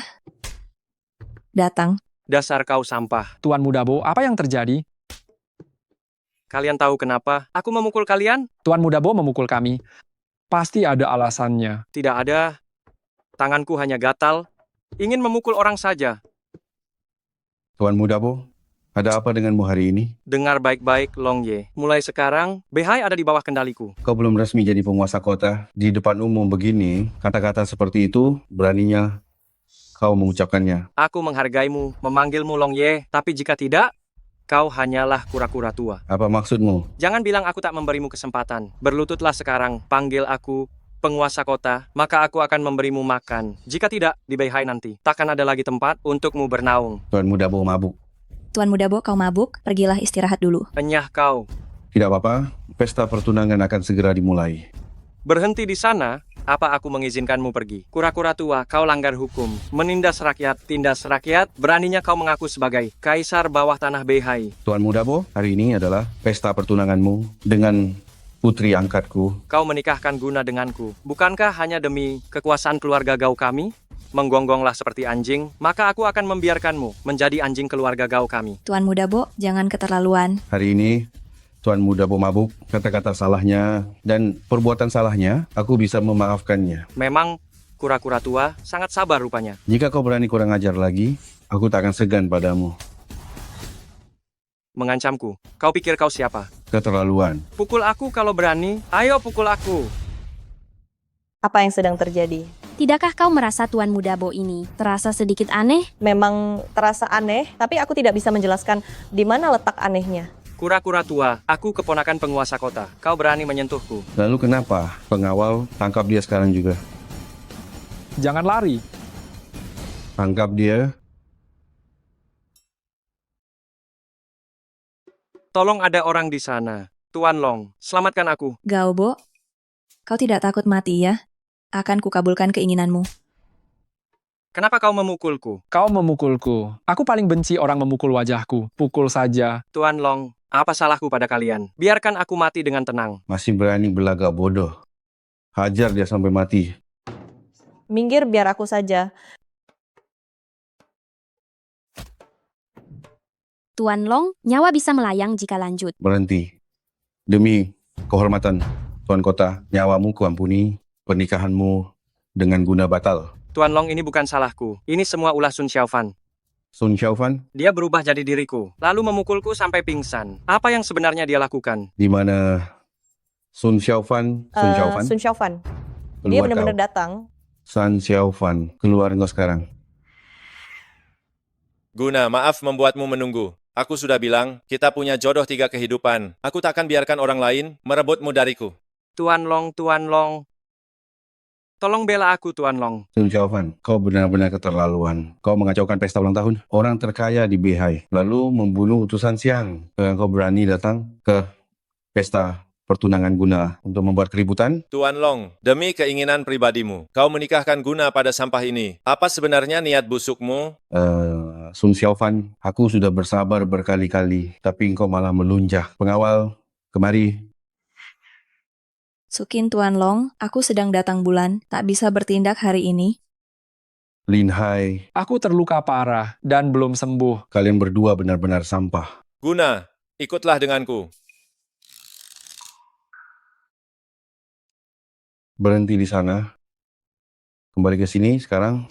M: datang.
L: Dasar kau sampah.
N: Tuan Muda Bo, apa yang terjadi?
L: Kalian tahu kenapa aku memukul kalian?
N: Tuan Muda Bo memukul kami. Pasti ada alasannya.
L: Tidak ada. Tanganku hanya gatal. Ingin memukul orang saja.
C: Tuan Muda Bo, ada apa denganmu hari ini?
L: Dengar baik-baik, Long Ye. Mulai sekarang, Beihai ada di bawah kendaliku.
C: Kau belum resmi jadi penguasa kota. Di depan umum begini, kata-kata seperti itu, beraninya kau mengucapkannya.
L: Aku menghargaimu, memanggilmu Long Ye. Tapi jika tidak, kau hanyalah kura-kura tua.
C: Apa maksudmu?
L: Jangan bilang aku tak memberimu kesempatan. Berlututlah sekarang, panggil aku penguasa kota, maka aku akan memberimu makan. Jika tidak, di Beihai nanti, takkan ada lagi tempat untukmu bernaung.
C: Tuan Muda Bo mabuk.
M: Tuan Muda Bo, kau mabuk, pergilah istirahat dulu.
L: Enyah kau.
C: Tidak apa-apa, pesta pertunangan akan segera dimulai.
L: Berhenti di sana, apa aku mengizinkanmu pergi? Kura-kura tua, kau langgar hukum. Menindas rakyat, tindas rakyat, beraninya kau mengaku sebagai kaisar bawah tanah Beihai.
C: Tuan Muda Bo, hari ini adalah pesta pertunanganmu dengan putri angkatku.
L: Kau menikahkan Guna denganku. Bukankah hanya demi kekuasaan keluarga Gau kami? Menggonggonglah seperti anjing, maka aku akan membiarkanmu menjadi anjing keluarga Gau kami.
M: Tuan Muda Bo, jangan keterlaluan.
C: Hari ini, Tuan Muda Bo mabuk, kata-kata salahnya, dan perbuatan salahnya, aku bisa memaafkannya.
L: Memang, kura-kura tua sangat sabar rupanya.
C: Jika kau berani kurang ajar lagi, aku tak akan segan padamu.
L: Mengancamku. Kau pikir kau siapa?
C: Keterlaluan.
L: Pukul aku kalau berani. Ayo pukul aku.
J: Apa yang sedang terjadi?
F: Tidakkah kau merasa Tuan Muda Bo ini terasa sedikit aneh?
J: Memang terasa aneh, tapi aku tidak bisa menjelaskan di mana letak anehnya.
L: Kura-kura tua, aku keponakan penguasa kota. Kau berani menyentuhku.
C: Lalu kenapa pengawal tangkap dia sekarang juga?
N: Jangan lari.
C: Tangkap dia.
L: Tolong ada orang di sana. Tuan Long, selamatkan aku.
M: Gao Bo, kau tidak takut mati ya? Akan kukabulkan keinginanmu.
L: Kenapa kau memukulku?
N: Kau memukulku. Aku paling benci orang memukul wajahku. Pukul saja.
L: Tuan Long, apa salahku pada kalian? Biarkan aku mati dengan tenang.
C: Masih berani berlagak bodoh. Hajar dia sampai mati.
J: Minggir biar aku saja.
F: Tuan Long, nyawa bisa melayang jika lanjut.
C: Berhenti. Demi kehormatan Tuan Kota, nyawamu kuampuni, pernikahanmu dengan Guna batal.
L: Tuan Long, ini bukan salahku. Ini semua ulah Sun Xiaofan.
C: Sun Xiaofan?
L: Dia berubah jadi diriku, lalu memukulku sampai pingsan. Apa yang sebenarnya dia lakukan?
C: Di mana Sun Xiaofan? Sun Xiaofan?
J: Sun Xiaofan. Dia
C: Keluar
J: benar-benar
C: kau.
J: datang.
C: Sun Xiaofan, keluar engkau sekarang.
E: Guna, maaf membuatmu menunggu. Aku sudah bilang, kita punya jodoh 3 kehidupan. Aku takkan biarkan orang lain merebutmu dariku.
L: Tuan Long, Tuan Long. Tolong bela aku, Tuan Long.
C: Sun Xiaofan, kau benar-benar keterlaluan. Kau mengacaukan pesta ulang tahun orang terkaya di Beihai, lalu membunuh utusan Siang. Kau berani datang ke pesta pertunangan Guna untuk membuat keributan?
E: Tuan Long, demi keinginan pribadimu, kau menikahkan Guna pada sampah ini. Apa sebenarnya niat busukmu?
C: Sun Xiaofan, aku sudah bersabar berkali-kali, tapi engkau malah melunjak. Pengawal, kemari.
M: Sukin Tuan Long, aku sedang datang bulan, tak bisa bertindak hari ini.
C: Lin Hai,
N: Aku terluka parah dan belum sembuh.
C: kalian berdua benar-benar sampah.
E: Guna, ikutlah denganku.
C: Berhenti di sana. Kembali ke sini sekarang.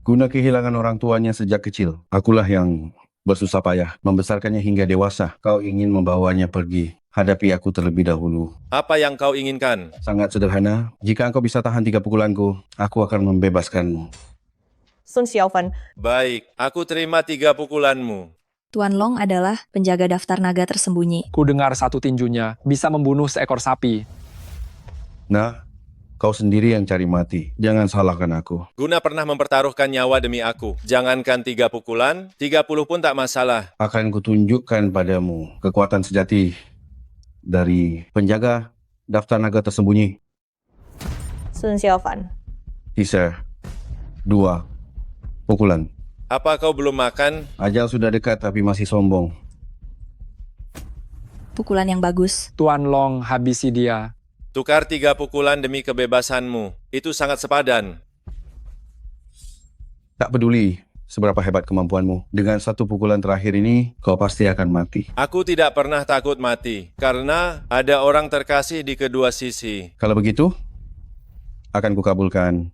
C: Guna kehilangan orang tuanya sejak kecil. Akulah yang bersusah payah membesarkannya hingga dewasa. Kau ingin membawanya pergi. Hadapi aku terlebih dahulu.
E: Apa yang kau inginkan?
C: Sangat sederhana. Jika engkau bisa tahan 3 pukulanku, aku akan membebaskanmu.
J: Sun Xiaofan.
E: Baik, aku terima 3 pukulanmu.
M: Tuan Long adalah penjaga daftar naga tersembunyi.
N: Ku dengar satu tinjunya bisa membunuh seekor sapi.
C: Nah, kau sendiri yang cari mati. Jangan salahkan aku.
E: Guna pernah mempertaruhkan nyawa demi aku. Jangankan 3 pukulan, 30 pun tak masalah.
C: Akan kutunjukkan padamu kekuatan sejati dari penjaga daftar naga tersembunyi.
J: Sun Xiaofan.
C: Sisa 2 pukulan.
E: Apa kau belum makan?
C: Ajal sudah dekat tapi masih sombong.
M: Pukulan yang bagus.
N: Tuan Long habisi dia.
E: Tukar 3 pukulan demi kebebasanmu. Itu sangat sepadan.
C: Tak peduli seberapa hebat kemampuanmu. Dengan 1 pukulan terakhir ini, kau pasti akan mati.
E: Aku tidak pernah takut mati, karena ada orang terkasih di kedua sisi.
C: Kalau begitu, akan kukabulkan.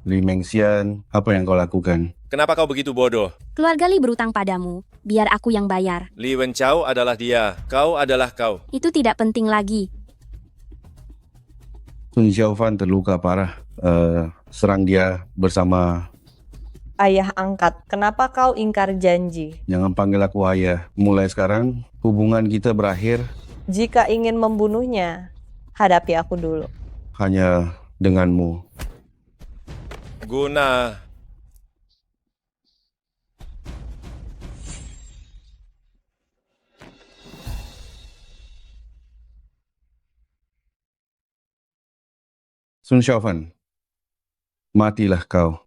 C: Li Mengxian, apa yang kau lakukan?
E: Kenapa kau begitu bodoh?
F: Keluarga Li berutang padamu, biar aku yang bayar.
E: Li Wenchao adalah dia, kau adalah kau.
F: Itu tidak penting lagi.
C: Sun Xiaofan terluka parah. Serang dia bersama.
J: Ayah angkat, kenapa kau ingkar janji?
C: Jangan panggil aku ayah. Mulai sekarang, hubungan kita berakhir
J: Jika ingin membunuhnya, hadapi aku dulu.
C: hanya denganmu.
E: Guna.
C: Sun Xiaofan, matilah kau.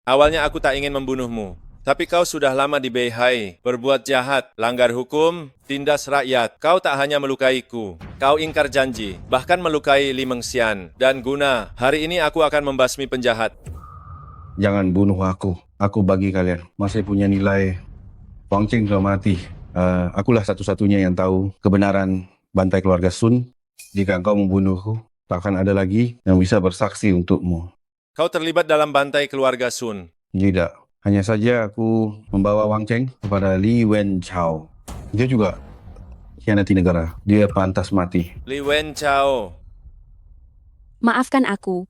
E: Awalnya aku tak ingin membunuhmu, tapi kau sudah lama di Beihai, berbuat jahat, langgar hukum, tindas rakyat. Kau tak hanya melukaiku, kau ingkar janji, bahkan melukai Li Mengxian. Dan Guna, hari ini aku akan membasmi penjahat.
C: Jangan bunuh aku. Aku bagi kalian masih punya nilai. Wang Cheng sudah mati. Akulah satu-satunya yang tahu kebenaran bantai keluarga Sun. Jika engkau membunuhku, takkan ada lagi yang bisa bersaksi untukmu.
E: Kau terlibat dalam bantai keluarga Sun.
C: Tidak. Hanya saja aku membawa Wang Cheng kepada Li Wenchao. Dia juga khianati negara. Dia pantas mati.
E: Li Wenchao.
F: Maafkan aku.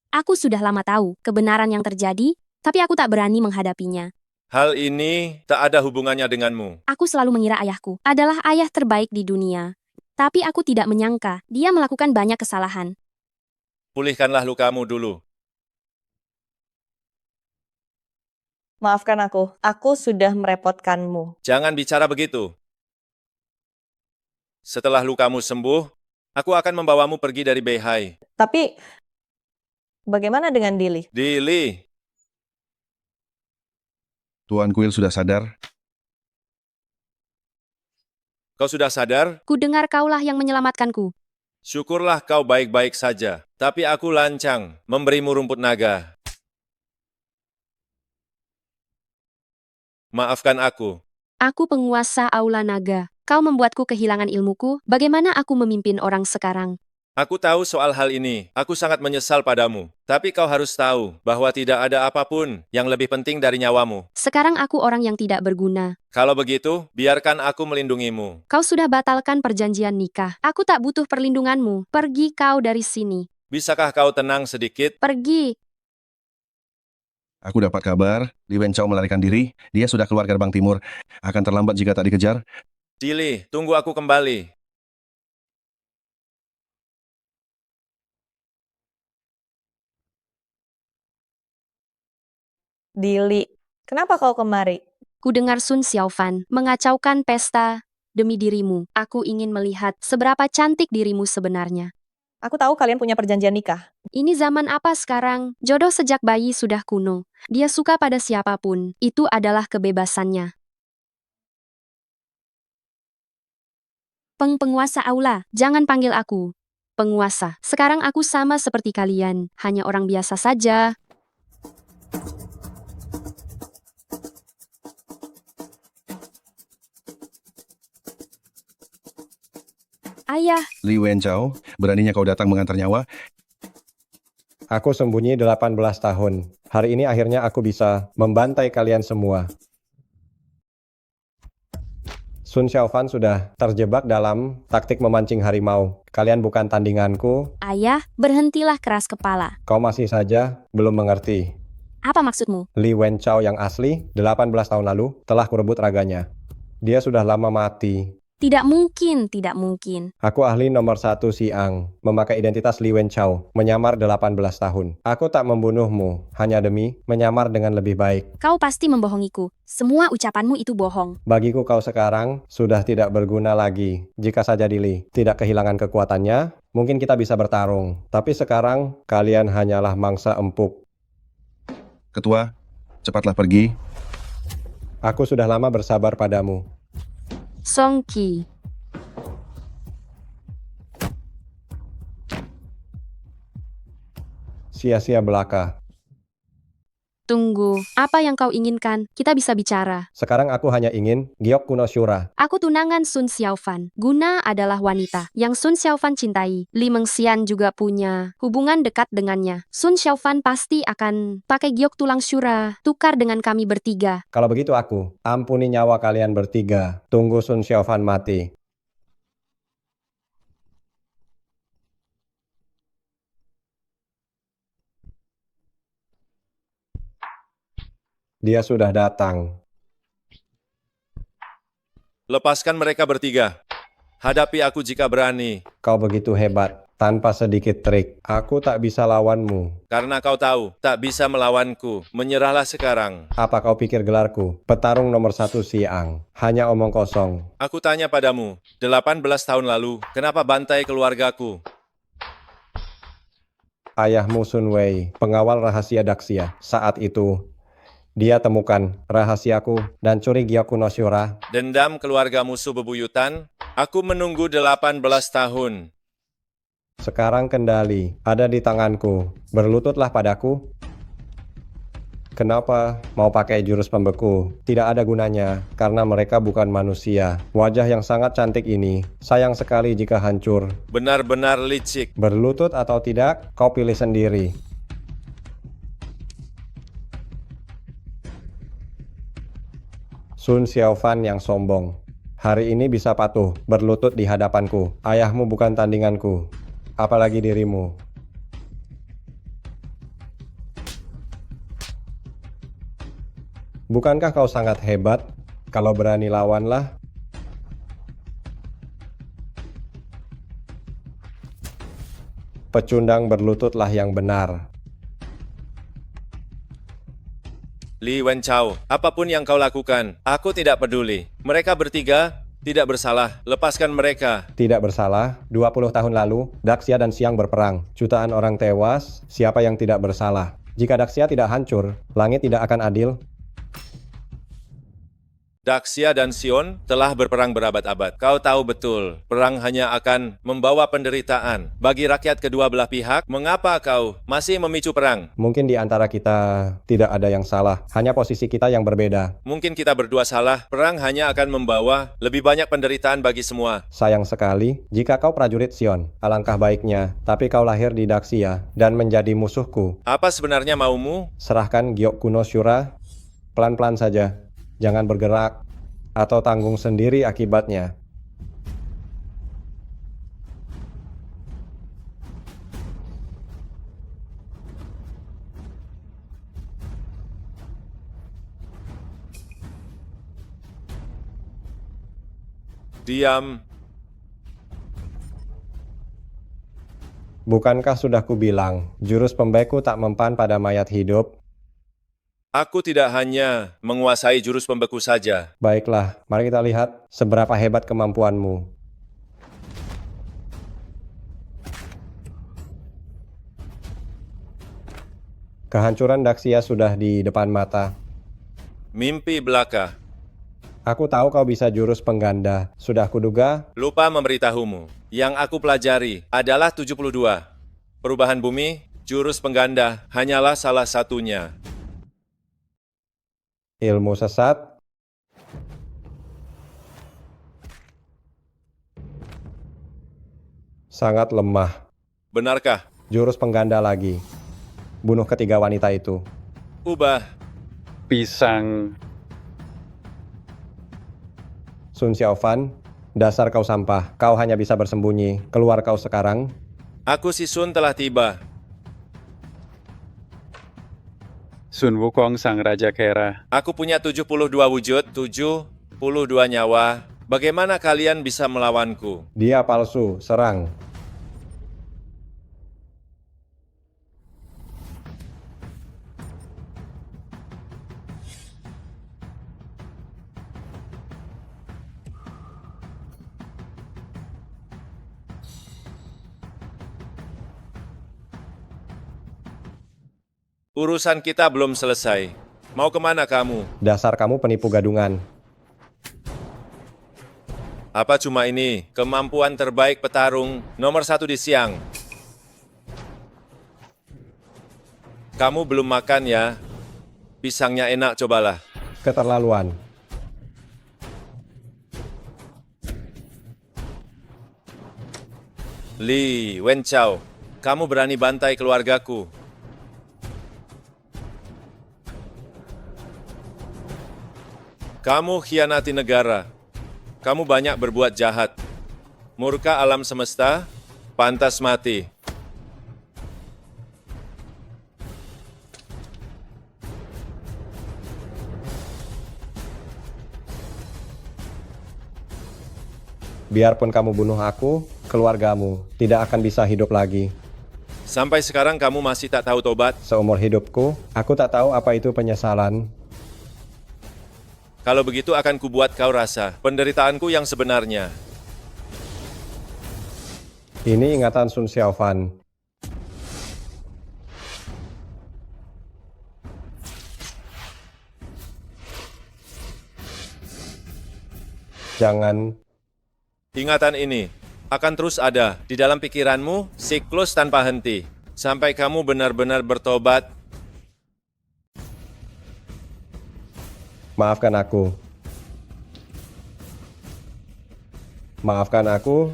F: Aku sudah lama tahu kebenaran yang terjadi, tapi aku tak berani menghadapinya.
E: Hal ini tak ada hubungannya denganmu.
F: Aku selalu mengira ayahku adalah ayah terbaik di dunia. Tapi aku tidak menyangka dia melakukan banyak kesalahan.
E: Pulihkanlah lukamu dulu.
J: Maafkan aku sudah merepotkanmu.
E: Jangan bicara begitu. Setelah lukamu sembuh, aku akan membawamu pergi dari Beihai.
J: Tapi, bagaimana dengan Dili?
E: Dili.
C: Tuan Kuil sudah sadar.
E: Kau sudah sadar?
F: Ku dengar kaulah yang menyelamatkanku.
E: Syukurlah kau baik-baik saja. Tapi aku lancang memberimu rumput naga. Maafkan aku.
F: Aku penguasa Aula Naga. Kau membuatku kehilangan ilmuku. Bagaimana aku memimpin orang sekarang?
E: Aku tahu soal hal ini. Aku sangat menyesal padamu. Tapi kau harus tahu bahwa tidak ada apapun yang lebih penting dari nyawamu.
F: Sekarang aku orang yang tidak berguna.
E: Kalau begitu, biarkan aku melindungimu.
F: Kau sudah batalkan perjanjian nikah. Aku tak butuh perlindunganmu. Pergi kau dari sini.
E: Bisakah kau tenang sedikit?
F: Pergi.
C: Aku dapat kabar, Li Wenchao melarikan diri. Dia sudah keluar gerbang timur. Akan terlambat jika tak dikejar.
E: Dili, tunggu aku kembali.
J: Dili, kenapa kau kemari?
F: Ku dengar Sun Xiaofan mengacaukan pesta demi dirimu. Aku ingin melihat seberapa cantik dirimu sebenarnya.
J: Aku tahu kalian punya perjanjian nikah.
F: Ini zaman apa sekarang? Jodoh sejak bayi sudah kuno. Dia suka pada siapapun. Itu adalah kebebasannya. Penguasa Aula, jangan panggil aku penguasa. Sekarang aku sama seperti kalian, hanya orang biasa saja. Ayah,
C: Li Wenchao, beraninya kau datang mengantar nyawa?
I: Aku sembunyi 18 tahun. Hari ini akhirnya aku bisa membantai kalian semua. Sun Xiaofan sudah terjebak dalam taktik memancing harimau. Kalian bukan tandinganku.
F: ayah, berhentilah keras kepala.
I: Kau masih saja belum mengerti.
F: Apa maksudmu?
I: Li Wenchao yang asli, 18 tahun lalu, telah kurebut raganya. Dia sudah lama mati.
F: Tidak mungkin, tidak mungkin.
I: Aku ahli nomor 1 Siang, memakai identitas Li Wenchao, menyamar 18 tahun. Aku tak membunuhmu, hanya demi menyamar dengan lebih baik.
F: Kau pasti membohongiku. Semua ucapanmu itu bohong.
I: Bagiku kau sekarang sudah tidak berguna lagi. Jika saja Dili tidak kehilangan kekuatannya, mungkin kita bisa bertarung. Tapi sekarang, kalian hanyalah mangsa empuk.
C: Ketua, cepatlah pergi.
I: Aku sudah lama bersabar padamu.
F: Song Qi.
I: Sia-sia belaka.
F: Tunggu, apa yang kau inginkan? Kita bisa bicara.
I: Sekarang aku hanya ingin Giok Kuno Shura.
F: Aku tunangan Sun Xiaofan. Guna adalah wanita yang Sun Xiaofan cintai. Li Mengxian juga punya hubungan dekat dengannya. Sun Xiaofan pasti akan pakai giok tulang Shura, tukar dengan kami bertiga.
I: Kalau begitu aku, ampuni nyawa kalian bertiga. Tunggu Sun Xiaofan mati. Dia sudah datang.
E: Lepaskan mereka bertiga. Hadapi aku jika berani.
I: Kau begitu hebat, tanpa sedikit trik. Aku tak bisa lawanmu.
E: Karena kau tahu, tak bisa melawanku. Menyerahlah sekarang.
I: Apa kau pikir gelarku? Petarung nomor 1 Siang. Hanya omong kosong.
E: Aku tanya padamu, 18 tahun lalu, kenapa bantai keluargaku?
I: Ayahmu Sun Wei, pengawal rahasia Daxia. Saat itu, dia temukan rahasiaku dan curi giok kuno Shura.
E: Dendam keluarga musuh bebuyutan, aku menunggu 18 tahun.
I: Sekarang kendali ada di tanganku. Berlututlah padaku. Kenapa mau pakai jurus pembeku? Tidak ada gunanya, karena mereka bukan manusia. Wajah yang sangat cantik ini, sayang sekali jika hancur.
E: Benar-benar licik.
I: Berlutut atau tidak, kau pilih sendiri. Sun Xiaofan yang sombong. Hari ini bisa patuh, berlutut di hadapanku. Ayahmu bukan tandinganku, apalagi dirimu. Bukankah kau sangat hebat? Kalau berani lawanlah. Pecundang berlututlah yang benar.
E: Li Wenchao, apapun yang kau lakukan, aku tidak peduli. Mereka bertiga tidak bersalah. Lepaskan mereka.
I: Tidak bersalah. 20 tahun lalu, Daxia dan Siang berperang. Jutaan orang tewas. Siapa yang tidak bersalah? Jika Daxia tidak hancur, langit tidak akan adil.
E: Daxia dan Sion telah berperang berabad-abad. Kau tahu betul, perang hanya akan membawa penderitaan. Bagi rakyat kedua belah pihak, mengapa kau masih memicu perang?
I: Mungkin di antara kita tidak ada yang salah, hanya posisi kita yang berbeda.
E: Mungkin kita berdua salah, perang hanya akan membawa lebih banyak penderitaan bagi semua.
I: Sayang sekali, jika kau prajurit Sion, alangkah baiknya. Tapi kau lahir di Daxia dan menjadi musuhku.
E: Apa sebenarnya maumu?
I: Serahkan giok kuno Shura, pelan-pelan saja. Jangan bergerak, atau tanggung sendiri akibatnya.
E: Diam.
I: Bukankah sudah kubilang, jurus pembeku tak mempan pada mayat hidup?
E: Aku tidak hanya menguasai jurus pembeku saja.
I: Baiklah, mari kita lihat seberapa hebat kemampuanmu. Kehancuran Daxia sudah di depan mata.
E: Mimpi belaka.
I: Aku tahu kau bisa jurus pengganda. Sudah kuduga.
E: Lupa memberitahumu. Yang aku pelajari adalah 72. Perubahan bumi, jurus pengganda hanyalah salah satunya.
I: Ilmu sesat. Sangat lemah.
E: Benarkah?
I: Jurus pengganda lagi. Bunuh ketiga wanita itu.
E: Ubah.
U: Pisang.
I: Sun Xiaofan, dasar kau sampah. Kau hanya bisa bersembunyi. Keluar kau sekarang.
E: Aku si Sun telah tiba.
U: Sun Wukong sang Raja Kera.
E: Aku punya 72 wujud, 7 42 nyawa. Bagaimana kalian bisa melawanku?
I: Dia palsu, serang.
E: Urusan kita belum selesai. Mau kemana kamu?
I: Dasar kamu penipu gadungan.
E: Apa cuma ini? Kemampuan terbaik petarung nomor 1 di siang. Kamu belum makan ya? Pisangnya enak, cobalah.
I: Keterlaluan.
E: Li Wenchao, kamu berani bantai keluargaku. Kamu khianati negara. Kamu banyak berbuat jahat. Murka alam semesta, pantas mati.
I: Biarpun kamu bunuh aku, keluargamu tidak akan bisa hidup lagi.
E: Sampai sekarang kamu masih tak tahu tobat?
I: Seumur hidupku, aku tak tahu apa itu penyesalan.
E: Kalau begitu akan kubuat kau rasa penderitaanku yang sebenarnya.
I: Ini ingatan Sun Xiaofan. Jangan.
E: Ingatan ini akan terus ada di dalam pikiranmu, siklus tanpa henti, sampai kamu benar-benar bertobat.
I: Maafkan aku. Maafkan aku.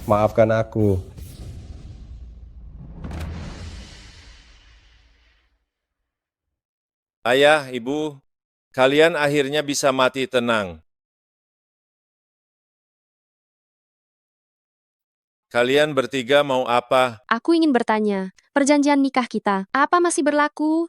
I: Maafkan aku.
E: Ayah, ibu, kalian akhirnya bisa mati tenang. Kalian bertiga mau apa?
F: Aku ingin bertanya, perjanjian nikah kita, apa masih berlaku?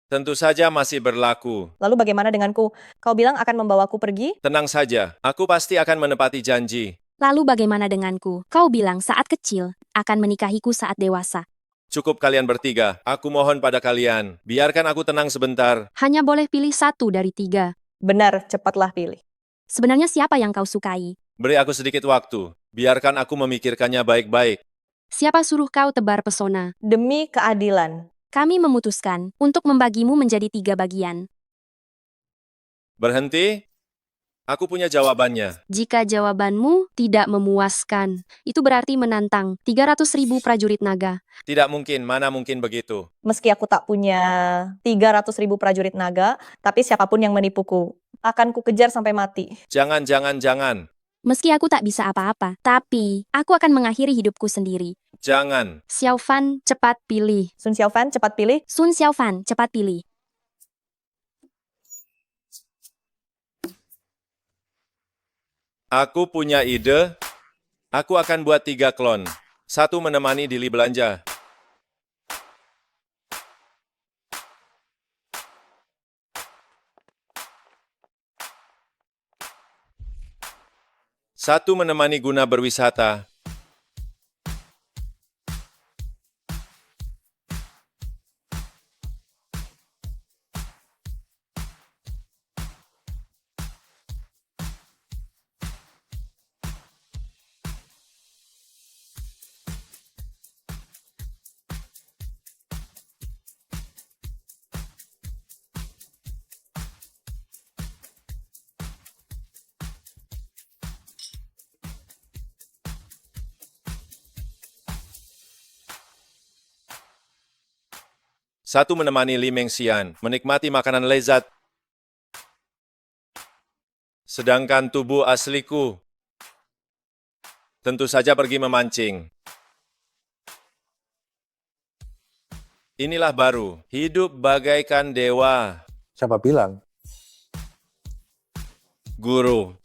E: Tentu saja masih berlaku.
J: Lalu bagaimana denganku? Kau bilang akan membawaku pergi?
E: Tenang saja, aku pasti akan menepati janji.
F: Lalu bagaimana denganku? Kau bilang saat kecil, akan menikahiku saat dewasa.
E: Cukup kalian bertiga, aku mohon pada kalian, biarkan aku tenang sebentar.
F: Hanya boleh pilih 1 dari 3.
J: Benar, cepatlah pilih.
F: Sebenarnya siapa yang kau sukai?
E: Beri aku sedikit waktu, biarkan aku memikirkannya baik-baik.
F: Siapa suruh kau tebar pesona?
J: Demi keadilan.
F: Kami memutuskan untuk membagimu menjadi 3 bagian.
E: Berhenti? Aku punya jawabannya.
F: Jika jawabanmu tidak memuaskan, itu berarti menantang 300.000 prajurit naga.
E: Tidak mungkin, mana mungkin begitu.
J: Meski aku tak punya 300.000 prajurit naga, tapi siapapun yang menipuku, akan kukejar sampai mati.
E: Jangan.
F: Meski aku tak bisa apa-apa, tapi aku akan mengakhiri hidupku sendiri.
E: Jangan.
F: Xiaofan, cepat pilih.
J: Sun Xiaofan, cepat pilih.
F: Sun Xiaofan, cepat pilih.
E: Aku punya ide. Aku akan buat 3 klon. 1 menemani Dili belanja. Satu menemani Guna berwisata. Satu menemani Li Mengxian, menikmati makanan lezat. Sedangkan tubuh asliku, tentu saja pergi memancing. Inilah baru, hidup bagaikan dewa.
D: Siapa bilang?
E: Guru,